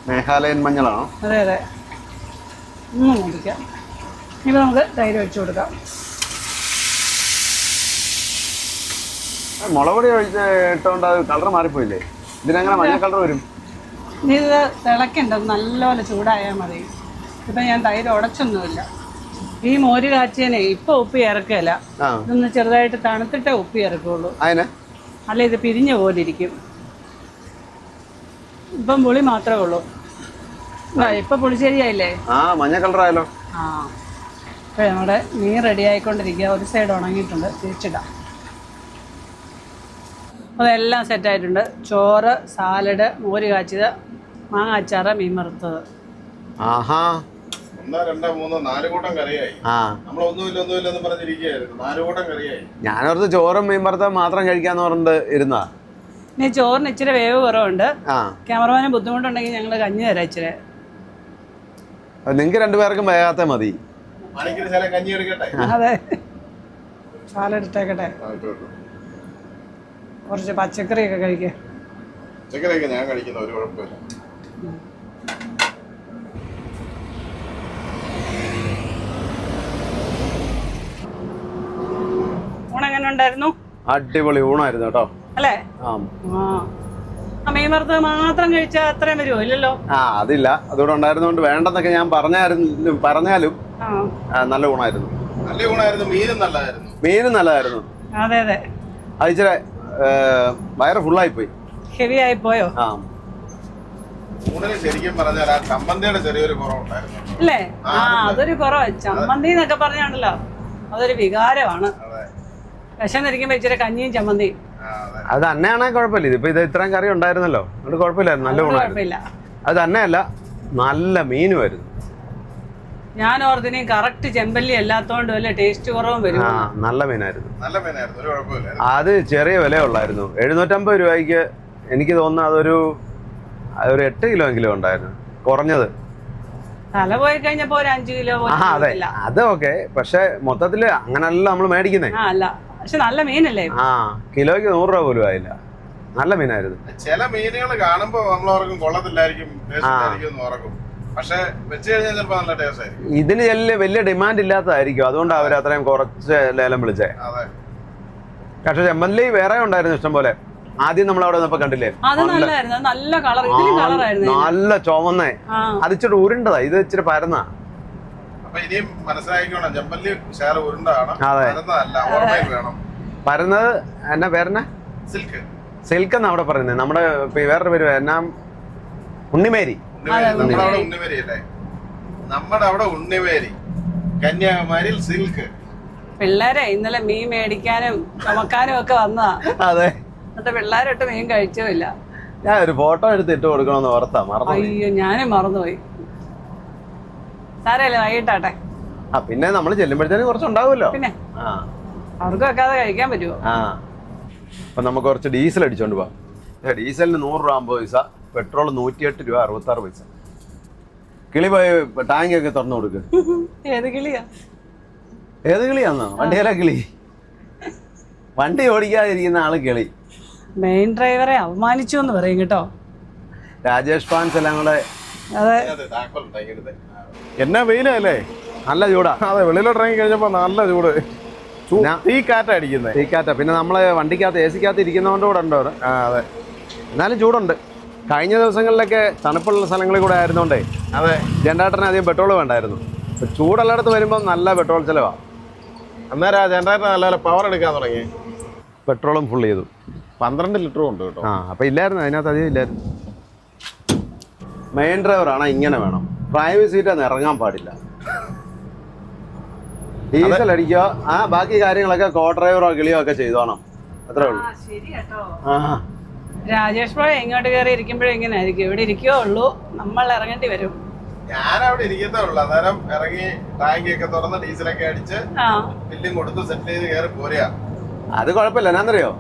മേഘാലയൻ മഞ്ഞളാണോ? അതെ അതെ. ഒന്ന് മൂടിക്കാം. ഇപ്പം നമുക്ക് തൈര് ഒഴിച്ചു കൊടുക്കാം. മുളക് പൊടി ഇട്ടുകൊണ്ട് അത് കളർ മാറിപ്പോയില്ലേ? ഇതിനങ്ങനെ മഞ്ഞ കളർ വരും. ഇനി ഇത് തിളക്കണ്ട, നല്ലപോലെ ചൂടായാൽ മതി. ഇപ്പം ഞാൻ തൈര് ഉടച്ചൊന്നുമില്ല. ഈ മോര് കാച്ചിയനെ ഇപ്പം ഉപ്പ് ചേർക്കുകയില്ല. ഇതൊന്ന് ചെറുതായിട്ട് തണുത്തിട്ടേ ഉപ്പ് ചേർക്കുള്ളൂ. അല്ല ഇത് പിരിഞ്ഞ പോലെ ഇരിക്കും. ഇപ്പം പുളി മാത്രമേ ഉള്ളൂ. ഇപ്പം പുളിശ്ശേരിയായില്ലേ? ആ മഞ്ഞ കളറായാലോ. ആ ഇപ്പം നമ്മുടെ മീൻ റെഡി ആയിക്കൊണ്ടിരിക്കുക. ഒരു സൈഡ് ഉണങ്ങിയിട്ടുണ്ട്, തിരിച്ചിടാം. അതെല്ലാം സെറ്റായിട്ടുണ്ട്. ചോറ്, സാലഡ്, മോര് കാച്ചിയത്, മാങ്ങ അച്ചാറ്, മീൻ വറുത്തത്. ആഹാ 1 2 3 4 കൂട്ടം കറിയായി. നമ്മളൊന്നുമില്ലെന്ന് പറഞ്ഞിരിക്കുകയായിരുന്നു. 4 കൂട്ടം കറിയായി. ഞാനോർത്ത് ചോറും മീൻ വറുത്തത് മാത്രം കഴിക്കാന്ന് പറഞ്ഞിട്ട് ഇരുന്നാ. ഇനി ചോറിന് ഇച്ചിരി വേവ് കുറവുണ്ട്. ക്യാമറമാന് ബുദ്ധിമുട്ടുണ്ടെങ്കിൽ ഞങ്ങൾ കഞ്ഞി തരാം ഇച്ചിരി. നിങ്ങൾക്ക് 2 പേർക്കും വേഗാത്ത മതി. കഞ്ഞി എടുക്കട്ടെ? അതെ സാലഡ് ഇട്ടേക്കട്ടെ. കുറച്ച് പച്ചക്കറിയൊക്കെ കഴിക്കുക. പച്ചക്കറിയൊക്കെ ഞാൻ കഴിക്കുന്ന ഒരു കുഴപ്പമില്ല. ഊണെങ്ങനെ ഉണ്ടായിരുന്നു? അടിപൊളി ഊണായിരുന്നു കേട്ടോ. അല്ലേ? മീൻ വറുത്തത് മാത്രം കഴിച്ചാൽ അത്രയും വരുമോ? ഇല്ലല്ലോ. അതില്ല, അതുകൂടെ ഉണ്ടായിരുന്നോണ്ട് വേണ്ടെന്നൊക്കെ ഞാൻ പറഞ്ഞാലും നല്ല ഊണായിരുന്നു. നല്ല ഊണായിരുന്നു. മീനും നല്ലതായിരുന്നു. അതെ അതെ. അത് ഇച്ചിരി വയറ് ഫുള്ളായി പോയി, ഹെവി ആയി പോയോ? ഊണിന് ശരിക്കും പറഞ്ഞാൽ ആ ചമ്മന്തിയുടെ ചെറിയൊരു കുറവുണ്ടായിരുന്നു അല്ലേ? അതൊരു കുറവ്. ചമ്മന്തി എന്നൊക്കെ പറഞ്ഞാണല്ലോ, അതൊരു വികാരമാണ്. വിശന്നിരിക്കുമ്പോ ഇച്ചിരി കഞ്ഞിയും ചമ്മന്തിയും. അത് തന്നെയാണെങ്കിൽ കുഴപ്പമില്ല. ഇതിപ്പോ ഇത് ഇത്രയും കറി ഉണ്ടായിരുന്നല്ലോ, അതുകൊണ്ട് കുഴപ്പമില്ലായിരുന്നു. നല്ല ഊണായിരുന്നു. അത് തന്നെയല്ല, നല്ല മീനുമായിരുന്നു. ഞാൻ ഓർത്തിനി കറക്റ്റ് ചെമ്പല്ലി അല്ലാത്തോണ്ട് വല്ല ടേസ്റ്റ് കുറവും വരും. നല്ല മീനായിരുന്നു. ഒരു കുഴപ്പമില്ല. അത് ചെറിയ വിലയുള്ളായിരുന്നു. 750 രൂപയ്ക്ക് എനിക്ക് തോന്നുന്നു അതൊരു 8 കിലോ എങ്കിലും ഉണ്ടായിരുന്നു കുറഞ്ഞത്. തല പോയി കഴിഞ്ഞപ്പോ ഒരു 5 കിലോ അതെ അത് ഓക്കെ. പക്ഷെ മൊത്തത്തില് അങ്ങനല്ല നമ്മൾ മേടിക്കുന്നേ. അല്ല, പക്ഷെ നല്ല മീനല്ലേ? കിലോയ്ക്ക് 100 രൂപ പോലും ആയില്ല. നല്ല മീനായിരുന്നു. ചില മീനുകൾ കാണുമ്പോ നമ്മളോർക്കും കൊള്ളത്തില്ലായിരിക്കും, ഓർക്കും. പക്ഷെ വെച്ച് കഴിഞ്ഞാൽ ചിലപ്പോ നല്ല ടേസ്റ്റ് ആയിരിക്കും. ഇതിന് വലിയ ഡിമാൻഡ് ഇല്ലാത്തതായിരിക്കും, അതുകൊണ്ട് അവർ അത്രയും കുറച്ച് ലേലം വിളിച്ചേ. പക്ഷെ ചെമ്പല്ലി വേറെ ഉണ്ടായിരുന്നു ഇഷ്ടം പോലെ. ആദ്യം നമ്മൾ അവിടെ വന്നപ്പോ കണ്ടില്ലേ, നല്ല കളറായിരുന്നു, നല്ല ചുവന്നേ. അത് ഇച്ചിരി ഉരുണ്ടതാ, ഇത് ഇച്ചിരി പരന്നാ. പരന്നത് എന്നാ പേരെന്നാ? സിൽക്ക് എന്നാ അവിടെ പറയുന്നത്. നമ്മുടെ വേറൊരു പേര് എന്നാ? ഉണ്ണിമേരി. നമ്മുടെ അവിടെ ഉണ്ണിമേരി, കന്യാകുമാരിയിൽ സിൽക്ക്. പിള്ളേരെ ഇന്നലെ മീൻ മേടിക്കാനും ചുമക്കാനും ഒക്കെ വന്നതാ. അതെ, എന്നിട്ട് പിള്ളേരൊട്ട് മീൻ കഴിച്ചില്ല. ഞാൻ ഒരു ഫോട്ടോ എടുത്ത് ഇട്ട് കൊടുക്കണമെന്ന് ഓർത്താ, മറന്നു. അയ്യോ, ഞാനും മറന്നുപോയി. സാരല്ലേ, വൈകിട്ടാട്ടെ. പിന്നെ നമ്മൾ ചെല്ലുമ്പോഴത്തേനും കുറച്ചുണ്ടാവുമല്ലോ. പിന്നെ അവർക്ക് വെക്കാതെ കഴിക്കാൻ പറ്റുമോ? അപ്പൊ നമുക്ക് കുറച്ച് ഡീസൽ അടിച്ചോണ്ട് പോവാം. ഡീസലിന് 100 രൂപ 50 പൈസ, പെട്രോൾ 108 രൂപ 66 പൈസ. കിളി പോയി ടാങ്ക് ഒക്കെ തുറന്നു കൊടുക്ക്. ഏത് കിളിയാ? ഏത് കിളിയാന്നോ? വണ്ടിയിലെ കിളി. വണ്ടി ഓടിക്കാതിരിക്കുന്ന ആള് കിളി. മെയിൻ ഡ്രൈവറെ അവമാനിച്ചു എന്ന് പറയും കേട്ടോ. രാജേഷ് ഫാൻസ് എല്ലാം കൂടെ. അതെ, എന്നാ വെയിലല്ലേ, നല്ല ചൂടാ. അതെ, വെളിയിലോട്ട് ഇറങ്ങി കഴിഞ്ഞപ്പോ നല്ല ചൂട്. ഈ കാറ്റാ അടിക്കുന്നത്, ഈ കാറ്റാ. പിന്നെ നമ്മള് വണ്ടിക്കകത്ത് AC ക്കകത്ത് ഇരിക്കുന്നതുകൊണ്ട് കൂടെ ഉണ്ടോ? അതെ, എന്നാലും ചൂടുണ്ട്. കഴിഞ്ഞ ദിവസങ്ങളിലൊക്കെ തണുപ്പുള്ള സ്ഥലങ്ങളിൽ കൂടെ ആയിരുന്നോണ്ടേ അതെ, ജനറേറ്ററിന് അധികം പെട്രോൾ വേണ്ടായിരുന്നു. ചൂടുള്ളിടത്ത് വരുമ്പോൾ നല്ല പെട്രോൾ ചിലവാ. അന്നേരം ആ ജനറേറ്റർ നല്ല പവർ എടുക്കാൻ തുടങ്ങി. പെട്രോളും ഫുൾ ചെയ്തു. 12 ലിറ്ററും ഉണ്ട് കേട്ടോ. അപ്പൊ ഇല്ലായിരുന്നു, അതിനകത്ത് അധികം ഇല്ലായിരുന്നു. മെയിൻ ഡ്രൈവറാണ് ഇങ്ങനെ വേണം. പ്രൈവറ്റ് സീറ്റാന്ന് ഇറങ്ങാൻ പാടില്ല. ഡീസൽ അടിക്കുക, ബാക്കി കാര്യങ്ങളൊക്കെ കോ ഡ്രൈവറോ കിളിയോ ഒക്കെ ചെയ്തോണം, അത്രേ ഉള്ളൂ. രാജേഷ് ഭായ് ഇങ്ങോട്ട് കയറി ഇരിക്കുമ്പോഴും ഇങ്ങനെ ആയിരിക്കും. ഇവിടെ ഇരിക്കോ ഉള്ളൂ, നമ്മൾ ഇറങ്ങേണ്ടി വരും. ഞാനവിടെ ഇരിക്കത്തേ ഉള്ളൂ. അന്നേരം ഇറങ്ങി ടാങ്കിയൊക്കെ തുറന്ന് ഡീസലൊക്കെ അടിച്ച് ബില്ലും കൊടുത്ത് സെറ്റ് ചെയ്ത് കയറി പോരുക. അത് കുഴപ്പമില്ല. എന്നാന്നറിയോ,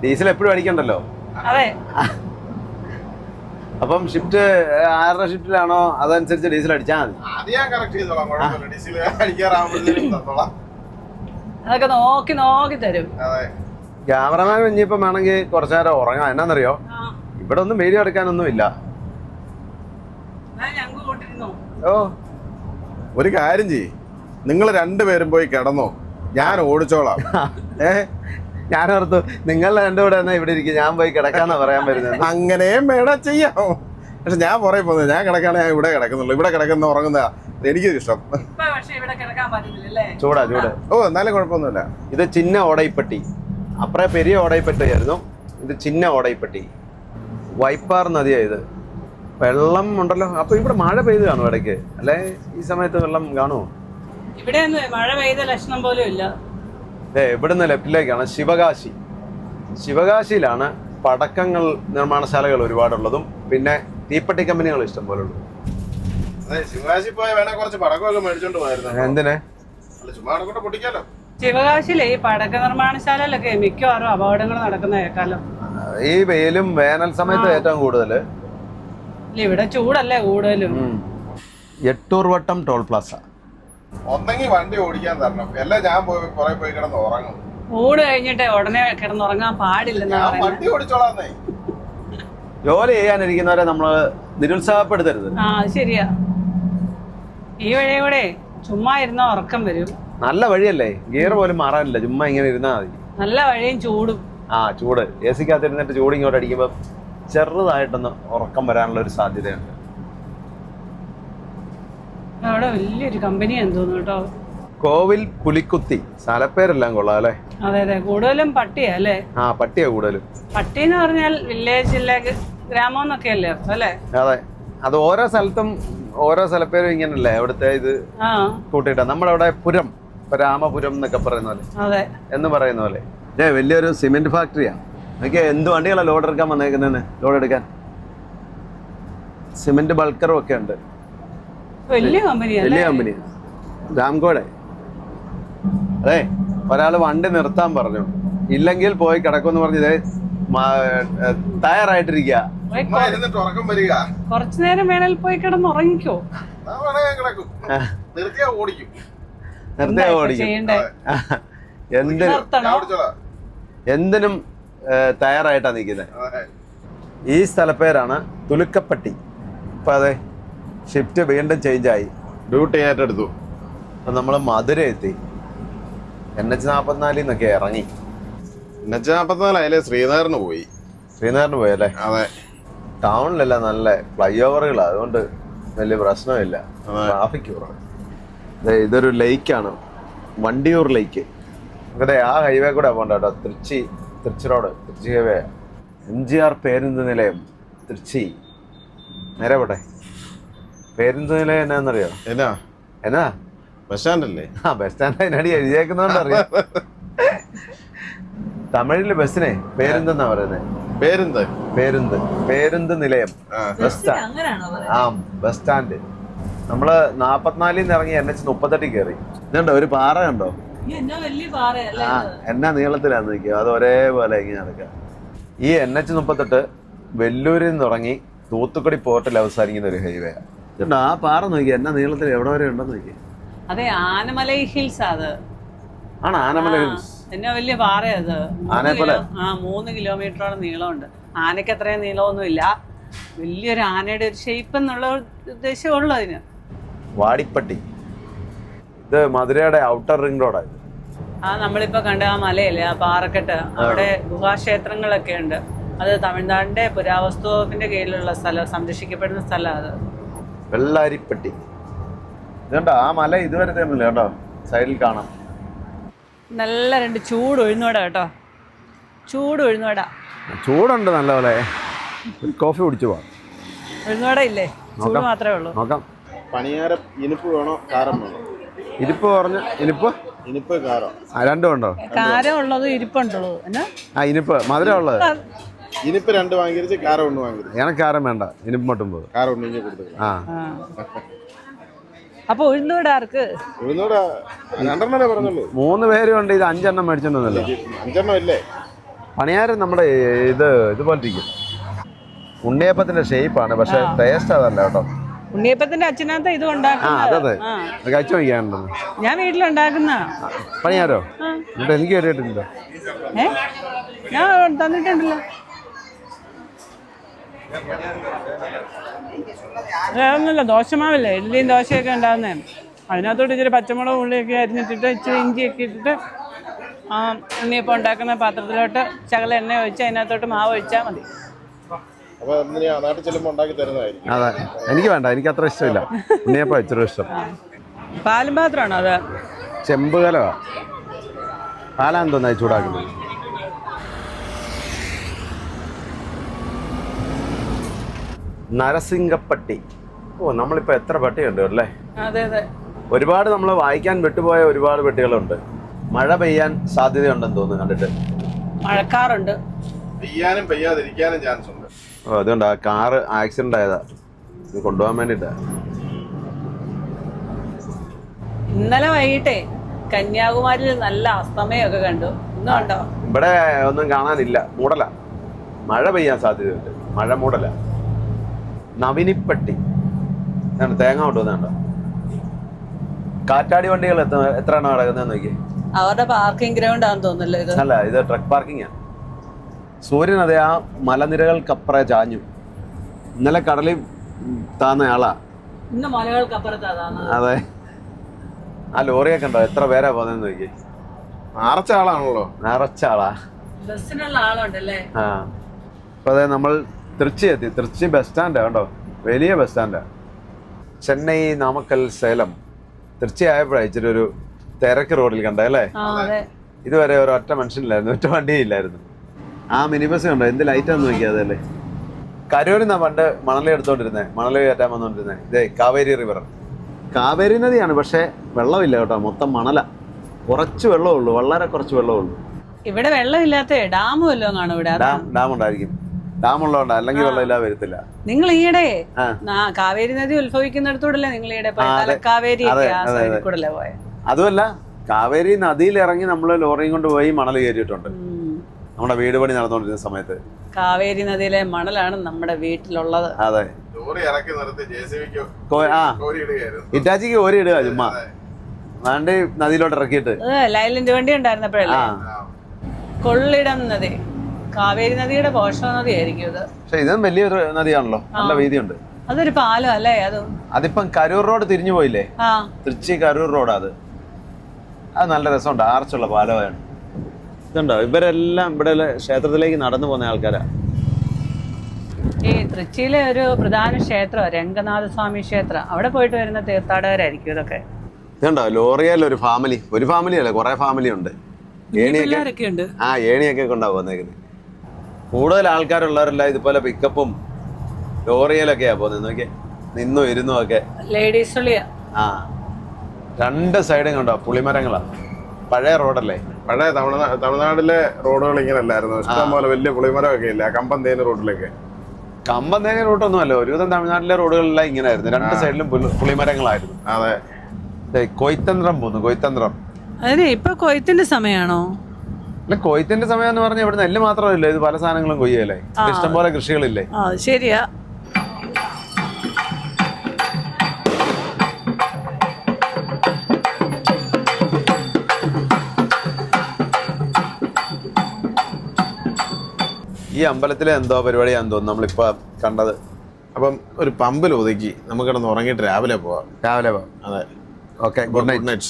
ഡീസൽ എപ്പോഴും അടിക്കണ്ടല്ലോ. അതെ, അപ്പം ഷിഫ്റ്റ് 6:30 ഷിഫ്റ്റിലാണോ അതനുസരിച്ച് ഡീസൽ അടിച്ചാൽ മതി. അത് ഞാൻ കറക്റ്റ് ചെയ്തോളാം, കുഴപ്പമില്ല. ഡീസൽ അടിക്കാറാകുമ്പോഴത്തേക്കും തന്നോളാം. അതൊക്കെ നോക്കി നോക്കി തരും. അതെ, ക്യാമറമാൻ ഇനിയിപ്പം വേണമെങ്കിൽ കുറച്ചു നേരം ഉറങ്ങാം. എന്നാന്നറിയോ, ഇവിടെ ഒന്നും വീഡിയോ എടുക്കാനൊന്നും ഇല്ല. ഓ, ഒരു കാര്യം ചെയ്യ്, നിങ്ങൾ രണ്ടുപേരും പോയി കിടന്നോ, ഞാൻ ഓടിച്ചോളാം. ഞാനോർത്തു നിങ്ങൾ രണ്ടുകൂടെ എന്നാ ഇവിടെ ഇരിക്കും, ഞാൻ പോയി കിടക്കാന്നാ പറയാൻ വരുന്നത്. അങ്ങനെയും വേണം ചെയ്യാം. പക്ഷെ ഞാൻ പുറകെ പോകുന്നത്, ഞാൻ കിടക്കാണ്, ഞാൻ ഇവിടെ കിടക്കുന്നുള്ളൂ. ഇവിടെ കിടക്കുന്ന ഉറങ്ങുന്ന എനിക്ക് ഇഷ്ടം. ചൂടാ ചൂട്. ഓ, എന്നാലും കുഴപ്പമൊന്നുമില്ല. ഇത് ചിന്ന ഓടൈപ്പട്ടി, അപ്പറേ പെരിയ ഓടൈപ്പട്ടിയായിരുന്നു. ഇത് ചിന്ന ഓടൈപ്പട്ടി. വൈപ്പാർ നദിയാ ഇത്. വെള്ളം ഉണ്ടല്ലോ. അപ്പൊ ഇവിടെ മഴ പെയ്ത് കാണും ഇടയ്ക്ക്, അല്ലെ? ഈ സമയത്ത് വെള്ളം കാണുമോ? ഇവിടെ മഴ പെയ്ത ലക്ഷണം പോലും ഇല്ല. ഇവിടുന്ന് ലെഫ്റ്റിലേക്കാണ് ശിവകാശി. ശിവകാശിയിലാണ് പടക്കങ്ങൾ നിർമ്മാണശാലകൾ ഒരുപാടുള്ളതും പിന്നെ തീപ്പെട്ടി കമ്പനികൾ ഇഷ്ടം പോലെ ഉള്ളൂ. ശിവകാശി പോയ വേണേ കുറച്ച് പടക്കമൊക്കെ മേടിച്ചോണ്ട് പോയിരുന്നു. എന്തിനെ? ചുമ്മാ പൊട്ടിക്കാലോ. ശിവകാശിയിലെ ഈ പടക്ക നിർമ്മാണശാലയിലൊക്കെ മിക്കവാറും അപകടങ്ങൾ നടക്കുന്ന കേൾക്കാലോ. ഈ വെയിലും വേനൽ സമയത്ത് ഏറ്റവും കൂടുതല്. ഇവിടെ ചൂടല്ലേ കൂടുതലും. 8 വട്ടം ടോൾ പ്ലാസ. ഒന്നെങ്കിൽ വണ്ടി ഓടിക്കാൻ തരണം, എല്ലാം ഞാൻ പോയി കിടന്ന് ഉറങ്ങും. ഊട് കഴിഞ്ഞിട്ട് ഉടനെ കിടന്നുറങ്ങാൻ പാടില്ലെന്നാ പറയുന്നത്. വണ്ടി ഓടിച്ചോളാന്നേ. ജോലി ചെയ്യാനിരിക്കുന്നവരെ നമ്മള് നിരുത്സാഹപ്പെടുത്തരുത്. ശരിയാ. ഈ വഴി കൂടെ ചുമ്മാ ഇരുന്ന ഉറക്കം വരും. നല്ല വഴിയല്ലേ, ഗിയർ പോലും മാറാനില്ല, ചുമ്മാ ഇങ്ങനെ ഇരുന്നാ മതി. നല്ല വഴിയും ചൂടും. ചൂട്. AC ക്കകത്ത് ഇരുന്നിട്ട് ചൂട് ഇങ്ങോട്ട് അടിക്കുമ്പോ ചെറുതായിട്ടൊന്ന് ഉറക്കം വരാനുള്ള ഒരു സാധ്യതയുണ്ട്. അവിടെ വലിയൊരു കമ്പനിയാന്ന് തോന്നുന്നു കേട്ടോ. കോവിൽ പുലിക്കുത്തി. സ്ഥലപ്പേരെല്ലാം കൊള്ളാം അല്ലേ? അതെ അതെ, കൂടുതലും പട്ടിയാ അല്ലേ? പട്ടിയാ കൂടുതലും. പട്ടി എന്ന് പറഞ്ഞാൽ വില്ലേജിലേക്ക് ഗ്രാമം എന്നൊക്കെ അല്ലേ അല്ലേ? അതെ, അത് ഓരോ സ്ഥലത്തും ഓരോ സ്ഥലപ്പേരും ഇങ്ങനല്ലേ അവിടുത്തെ ഇത് കൂട്ടിയിട്ടാ. നമ്മുടെ അവിടെ പുരം, രാമപുരം എന്നൊക്കെ പറയുന്ന പോലെ, അതെ എന്ന് പറയുന്ന പോലെ. വലിയൊരു സിമെന്റ് ഫാക്ടറിയാ. എനിക്ക് എന്ത് വണ്ടികളാണ് ലോഡ് എടുക്കാൻ വന്നേക്കുന്നതെന്ന്. ലോഡ് എടുക്കാൻ സിമെന്റ് ബൾക്കറും ഒക്കെ ഉണ്ട്. വലിയ കമ്പനി. രാംകോടെ. അതെ, ഒരാള് വണ്ടി നിർത്താൻ പറഞ്ഞു, ഇല്ലെങ്കിൽ പോയി കിടക്കുമെന്ന് പറഞ്ഞ് ഇതേ തയ്യാറായിട്ടിരിക്കുക. കുറച്ചു നേരം വേണേൽ പോയി കിടന്ന് ഉറങ്ങിക്കോ. കിടക്കും, നിർത്തിയാ ഓടിക്കും. നിർത്തിയാ ഓടിക്കും. ചെയ്യണ്ടേ? എന്തിനും തയ്യാറായിട്ടാ നിൽക്കുന്നത്. ഈ സ്ഥലപ്പേരാണ് തുലുക്കപ്പട്ടി. ഇപ്പൊ അതെ ഷിഫ്റ്റ് വീണ്ടും ചേഞ്ചായി, ഡ്യൂട്ടി ഏറ്റെടുത്തു. അപ്പൊ നമ്മള് മധുര എത്തി. NH44 എന്നൊക്കെ ഇറങ്ങി. NH44 അതിലെ ശ്രീനഗറിന് പോയി. ശ്രീനഗറിന് പോയല്ലേ? അതെ. ടൗണിലെല്ലാം നല്ല ഫ്ലൈ ഓവറുകളാണ്, അതുകൊണ്ട് വലിയ പ്രശ്നമില്ല, ട്രാഫിക് കുറവാണ്. ഇതൊരു ലേക്കാണ്, വണ്ടിയൂർ ലേക്ക്. ഇവിടെ ആ ഹൈവേ കൂടെ പോകണ്ട കേട്ടോ. Tiruchi road, Tiruchi highway. MGR പേരുന്ത് നിലയം, തിരുച്ചി. നേരെ പോട്ടെ. പേരുന്ത് നിലയം എന്നാന്നറിയോ? എന്നാ ബസ് സ്റ്റാൻഡല്ലേ? ആ, ബസ് സ്റ്റാൻഡ് അതിനടി എഴുതിയേക്കുന്നോണ്ട് അറിയാം. തമിഴില് ബസ്സിനെ പേരുന്തെന്നാ പറയുന്നത്. പേരുന്ത് നിലയം, ബസ് സ്റ്റാൻഡ്. ആ, ബസ് സ്റ്റാൻഡ്. നമ്മള് 44 ഇറങ്ങി NH38 കയറി. ഇതുണ്ടോ ഒരു പാറ കണ്ടോ? ആ, എന്നാ നീളത്തിലാന്ന് നിൽക്കുക, അത് ഒരേപോലെ ഇങ്ങനെ നടക്കുക. ഈ NH38 വെല്ലൂരിൽ നിന്ന് തുടങ്ങി തൂത്തുക്കുടി പോർട്ടിൽ അവസാനിക്കുന്ന ഒരു ഹൈവേ. ഇതുണ്ടോ ആ പാറ നോക്കി, എന്നാ നീളത്തിൽ എവിടെ വരെ ഉണ്ടെന്ന് നോക്കി. അതെ, ആനമലൈ ഹിൽസ്. അത് ആണ് ആനമല ഹിൽസ്. എന്നാ വലിയ പാറയത്. 3 കിലോമീറ്ററോളം നീളമുണ്ട്. ആനയ്ക്ക് അത്രയും നീളമൊന്നും ഇല്ല. വലിയൊരു ആനയുടെ ഒരു ഷേപ്പ് എന്നുള്ള ഉദ്ദേശമുള്ളൂ അതിന്. വാടിപ്പട്ടി. ഇത് മധുരയുടെ ഔട്ടർ റിംഗ് റോഡാണ്. നമ്മളിപ്പോ കണ്ട ആ മലയല്ലേ, ആ പാറക്കെട്ട്, അവിടെ ഗുഹാക്ഷേത്രങ്ങളൊക്കെ ഉണ്ട്. അത് തമിഴ്നാടിന്റെ പുരാവസ്തു വകുപ്പിന്റെ കീഴിലുള്ള സ്ഥലം, സംരക്ഷിക്കപ്പെടുന്ന സ്ഥലം. അത് വെള്ളാരിപ്പട്ടി. ഇതുണ്ടോ ആ മല ഇതുവരെ തന്നെയല്ലേ കേട്ടോ, സൈഡിൽ കാണാം. നല്ല 2 ചൂട് ഉഴുന്നുവട കേട്ടോ, ചൂട് ഉഴുന്നുവട. ചൂടുണ്ട് നല്ലപോലെ. കോഫി കുടിച്ചു പോവാം. ഉഴുന്നുവട ഇല്ലേ? ചൂട് മാത്രമേ ഉള്ളൂ. നോക്കാം. പണിയാരം ഇനിപ്പ് വേണോ കാരം വേണോ? ഇരിപ്പ് പറഞ്ഞ ഇനിപ്പ് കാരം രണ്ടും ഉണ്ടോ? കാരം ഉള്ളത്, ഇരിപ്പുണ്ടോ? എന്നാ ഇനിപ്പ് മധുരം ഉള്ളത്. ഇനിപ്പ് 2 വാങ്ങിച്ച് കാരം 1 വാങ്ങിച്ചു. എനിക്ക് കാരം വേണ്ട, ഇനിപ്പ് മട്ടും പോകും. കാരം 1 കൊടുത്തു. ആ, അപ്പൊ ഉഴുന്നുവട ആർക്ക്? ഉഴുന്നുവട 2 പറഞ്ഞുള്ളൂ. 3 പേരും ഉണ്ട്. ഇത് 5 എണ്ണം മേടിച്ചോണ്ടല്ലോ. 5 എണ്ണം ഇല്ലേ? പണിയാരം നമ്മുടെ ഇതുപോലെ ഇരിക്കും. ഉണ്ണിയപ്പത്തിന്റെ ഷേപ്പാണ്, പക്ഷെ ടേസ്റ്റ് അതല്ല കേട്ടോ. ഉണ്ണിയപ്പത്തിന്റെ അച്ഛനകത്ത് ഇത് അതെ ഉണ്ടാക്കുന്നത്. കഴിച്ചു നോക്കിയാണല്ലോ. ഞാൻ വീട്ടിലുണ്ടാക്കുന്ന പണിയാരോ? എന്നിട്ട് എനിക്ക് കേട്ടിട്ടില്ല. ഞാൻ തന്നിട്ടുണ്ടല്ലോ. വേറൊന്നുമില്ല, ദോശമാവില്ലേ, ഇഡ്ഡലിയും ദോശയൊക്കെ ഉണ്ടാകുന്നേ. അതിനകത്തോട്ട് ഇച്ചിരി പച്ചമുളക് ഉള്ളിയൊക്കെ അരിഞ്ഞിട്ടിട്ട് ഇച്ചിരി ഇഞ്ചിയൊക്കെ ഇട്ടിട്ട് ഉണ്ണിയപ്പം ഉണ്ടാക്കുന്ന പാത്രത്തിലോട്ട് ശകലം എണ്ണ ഒഴിച്ച് അതിനകത്തോട്ട് മാവ് ഒഴിച്ചാൽ മതി. അതെ, എനിക്ക് വേണ്ട, എനിക്ക് അത്ര ഇഷ്ടമില്ല ഉണ്ണിയപ്പം. ഇച്ചിരി ഇഷ്ടം. പാലും പാത്രമാണോ അത്? ചെമ്പ് കലവാ. പാലാന്ന് തോന്നായി ചൂടാക്കുന്നത്. നരസിംഗപ്പട്ടി. ഓ, നമ്മളിപ്പോ എത്ര പട്ടിയുണ്ട് അല്ലേ? അതെ അതെ, ഒരുപാട് നമ്മൾ വായിക്കാൻ വിട്ടുപോയ ഒരുപാട് പെട്ടികളുണ്ട്. മഴ പെയ്യാൻ സാധ്യതയുണ്ടെന്ന് തോന്നുന്നു കണ്ടിട്ട്. മഴക്കാറുണ്ട്. പെയ്യാനും പെയ്യാതിരിക്കാനും ചാൻസ് ഉണ്ട്. ഓ, അതുകൊണ്ട് ആ കാറ് ആക്സിഡന്റ് ആയതാ, ഇത് കൊണ്ടുപോകാൻ വേണ്ടിട്ടാ. ഇന്നലെ വൈകിട്ടേ കന്യാകുമാരിയിൽ നല്ല അസ്തമയമൊക്കെ കണ്ടു. ഇന്നും ഉണ്ടോ? ഇവിടെ ഒന്നും കാണാനില്ല, മൂടല. മഴ പെയ്യാൻ സാധ്യതയുണ്ട്, മഴ മൂടല. നവിനിപ്പട്ടി. തേങ്ങ കൊണ്ടുവന്നുണ്ടോ? കാറ്റാടി വണ്ടികൾ എത്ര എണ്ണം കിടക്കുന്നതെന്ന് നോക്കി. അവരുടെ പാർക്കിംഗ് ഗ്രൗണ്ട് ആണെന്ന് തോന്നുന്നല്ലോ ഇത്. അല്ല, ഇത് ട്രക്ക് പാർക്കിംഗ് ആണ്. സൂര്യൻ അതെ ആ മലനിരകൾക്കപ്പുറേ ചാഞ്ഞു. ഇന്നലെ കടലിൽ താന്നയാളാ, ഇന്ന് മലകൾക്കപ്പുറത്താണ്. അതെ. ആ ലോറിയൊക്കെ ഉണ്ടോ? എത്ര പേരാ പോകുന്നതെന്ന് നോക്കി. നിറച്ച ആളാണല്ലോ. നിറച്ച ആളാ. ബസ്സിനുള്ള ആളുണ്ടല്ലേ. ആ, അപ്പൊ അതെ നമ്മൾ തിരുച്ചി എത്തി. തിരുച്ചി ബസ് സ്റ്റാൻഡാ കണ്ടോ, വലിയ ബസ് സ്റ്റാൻഡാ. ചെന്നൈ, നാമക്കൽ, സേലം. തിരുച്ചി ആയപ്പോഴാണ് ഇച്ചിരി ഒരു തിരക്ക് റോഡിൽ കണ്ടല്ലേ. ഇതുവരെ ഒരൊറ്റ മനുഷ്യനില്ലായിരുന്നു, ഒറ്റ വണ്ടിയില്ലായിരുന്നു. ആ മിനി ബസ് കണ്ടോ, എന്ത് ലൈറ്റാന്ന് നോക്കിയതല്ലേ. കരൂരിന്നാ പണ്ട് മണലി എടുത്തോണ്ടിരുന്നേ, മണലി കയറ്റാൻ വന്നോണ്ടിരുന്നേ. ഇതേ കാവേരി റിവർ, കാവേരി നദിയാണ്. പക്ഷെ വെള്ളമില്ല കേട്ടോ, മൊത്തം മണല. കുറച്ച് വെള്ളമുള്ളൂ, വളരെ കുറച്ച് വെള്ളമുള്ളൂ. ഇവിടെ വെള്ളമില്ലാത്ത ഡാം വല്ലതും കാണും ഇവിടെ. ഡാം ഉണ്ടായിരിക്കും, ഡാം ഉള്ളതുകൊണ്ട്, അല്ലെങ്കിൽ വെള്ളമില്ലാതെ വരത്തില്ല. നിങ്ങൾ ഈയിടെ കാവേരി നദി ഉത്ഭവിക്കുന്നിടത്തൂടല്ലേ നിങ്ങൾ ഈയിടെ കാവേരി കൂടല്ലേ പോയെ? അതുമല്ല, കാവേരി നദിയിൽ ഇറങ്ങി നമ്മൾ ലോറിയും കൊണ്ട് പോയി മണൽ കയറിയിട്ടുണ്ട്. നമ്മുടെ വീട് പണി നടന്നുകൊണ്ടിരുന്ന സമയത്ത്. കാവേരി നദിയിലെ മണലാണ് നമ്മുടെ വീട്ടിലുള്ളത്. അതെ, ലോറി ഇറക്കി നിർത്തി JCB-ക്ക് ആ കോരി ഇടുകയായിരുന്നു. ഇറ്റാച്ചിക്ക് ഓരി ഇടുക ചുമ്മാ നാണ്ട് നദിയിലോട്ട് ഇറക്കിയിട്ട്. ലൈലന്റ് വണ്ടി ഉണ്ടായിരുന്നപ്പോഴല്ലേ. കൊള്ളിടം നദി, കാവേരി നദിയുടെ പോഷക നദിയായിരിക്കും ഇത്. പക്ഷെ ഇതും വലിയൊരു നദിയാണല്ലോ, നല്ല വീതിയുണ്ട്. അതൊരു പാലം അല്ലേ? അതും അതിപ്പം കരൂർ റോഡ് തിരിഞ്ഞു പോയില്ലേ, തൃച്ചി കരൂർ റോഡ്. അത് നല്ല രസമുണ്ട്, ആർച്ചുള്ള പാലമാണ്. ഇതുണ്ടോ, ഇവരെല്ലാം ഇവിടെ ക്ഷേത്രത്തിലേക്ക് നടന്നു പോകുന്ന ആൾക്കാരാ. ഈ തൃച്ചിയിലെ ഒരു പ്രധാന ക്ഷേത്രം രംഗനാഥ സ്വാമി ക്ഷേത്രം, അവിടെ പോയിട്ട് വരുന്ന തീർത്ഥാടകരായിരിക്കും ഇതൊക്കെ. ഇതുണ്ടോ, ലോറിയൽ ഒരു ഫാമിലി അല്ല, കുറെ ഫാമിലി ഉണ്ട്. പിള്ളേരൊക്കെ ഉണ്ട്. ഏണിയൊക്കെ കൊണ്ടാ പോകുന്നേക്കുന്നത്. കൂടുതൽ ആൾക്കാരുള്ളവരെല്ലാം ഇതുപോലെ പിക്കപ്പും ലോറിയലൊക്കെയാ പോകുന്നത്. നോക്കിയേ, നിന്നും ഇരുന്നും ഒക്കെ ലേഡീസ് ഉള്ളിയാ. രണ്ട് സൈഡും കണ്ടോ പുളിമരങ്ങളാ. പഴയ റോഡല്ലേ, പഴയ തമിഴ്നാട്ടിലെ റോഡുകൾ ഇങ്ങനെ അല്ലായിരുന്നു. ഇഷ്ടംപോലെ വലിയ പുളിമരമൊക്കെ ഇല്ല, കമ്പന്തേനി റോഡിലൊക്കെ. കമ്പന്തേനി റൂട്ടൊന്നും അല്ല, ഒരുവിധം തമിഴ്നാട്ടിലെ റോഡുകളെല്ലാം ഇങ്ങനെ ആയിരുന്നു. രണ്ട് സൈഡിലും പുളിമരങ്ങളായിരുന്നു. അതെ, കൊയ്ത്തന്ത്രം പോന്നു, കൊയ്ത്തന്ത്രം. അതെ, ഇപ്പൊ കൊയ്ത്തിന്റെ സമയമാണോ? അല്ല, കൊയ്ത്തിന്റെ സമയം എന്ന് പറഞ്ഞാൽ ഇവിടെ നെല്ല് മാത്രമല്ല, ഇത് പല സാധനങ്ങളും കൊയ്യല്ലേ, ഇഷ്ടംപോലെ കൃഷികളില്ലേ. ശരിയാ. ഈ അമ്പലത്തിലെ എന്തോ പരിപാടിയാന്ന് തോന്നുന്നു നമ്മളിപ്പോ കണ്ടത്. അപ്പം ഒരു പമ്പിൽ ഒതുക്കി നമുക്ക് കിടന്ന് ഉറങ്ങിയിട്ട് രാവിലെ പോവാം. രാവിലെ പോവാം. അതെ, ഓക്കെ, ഗുഡ് നൈറ്റ്. നൈറ്റ്.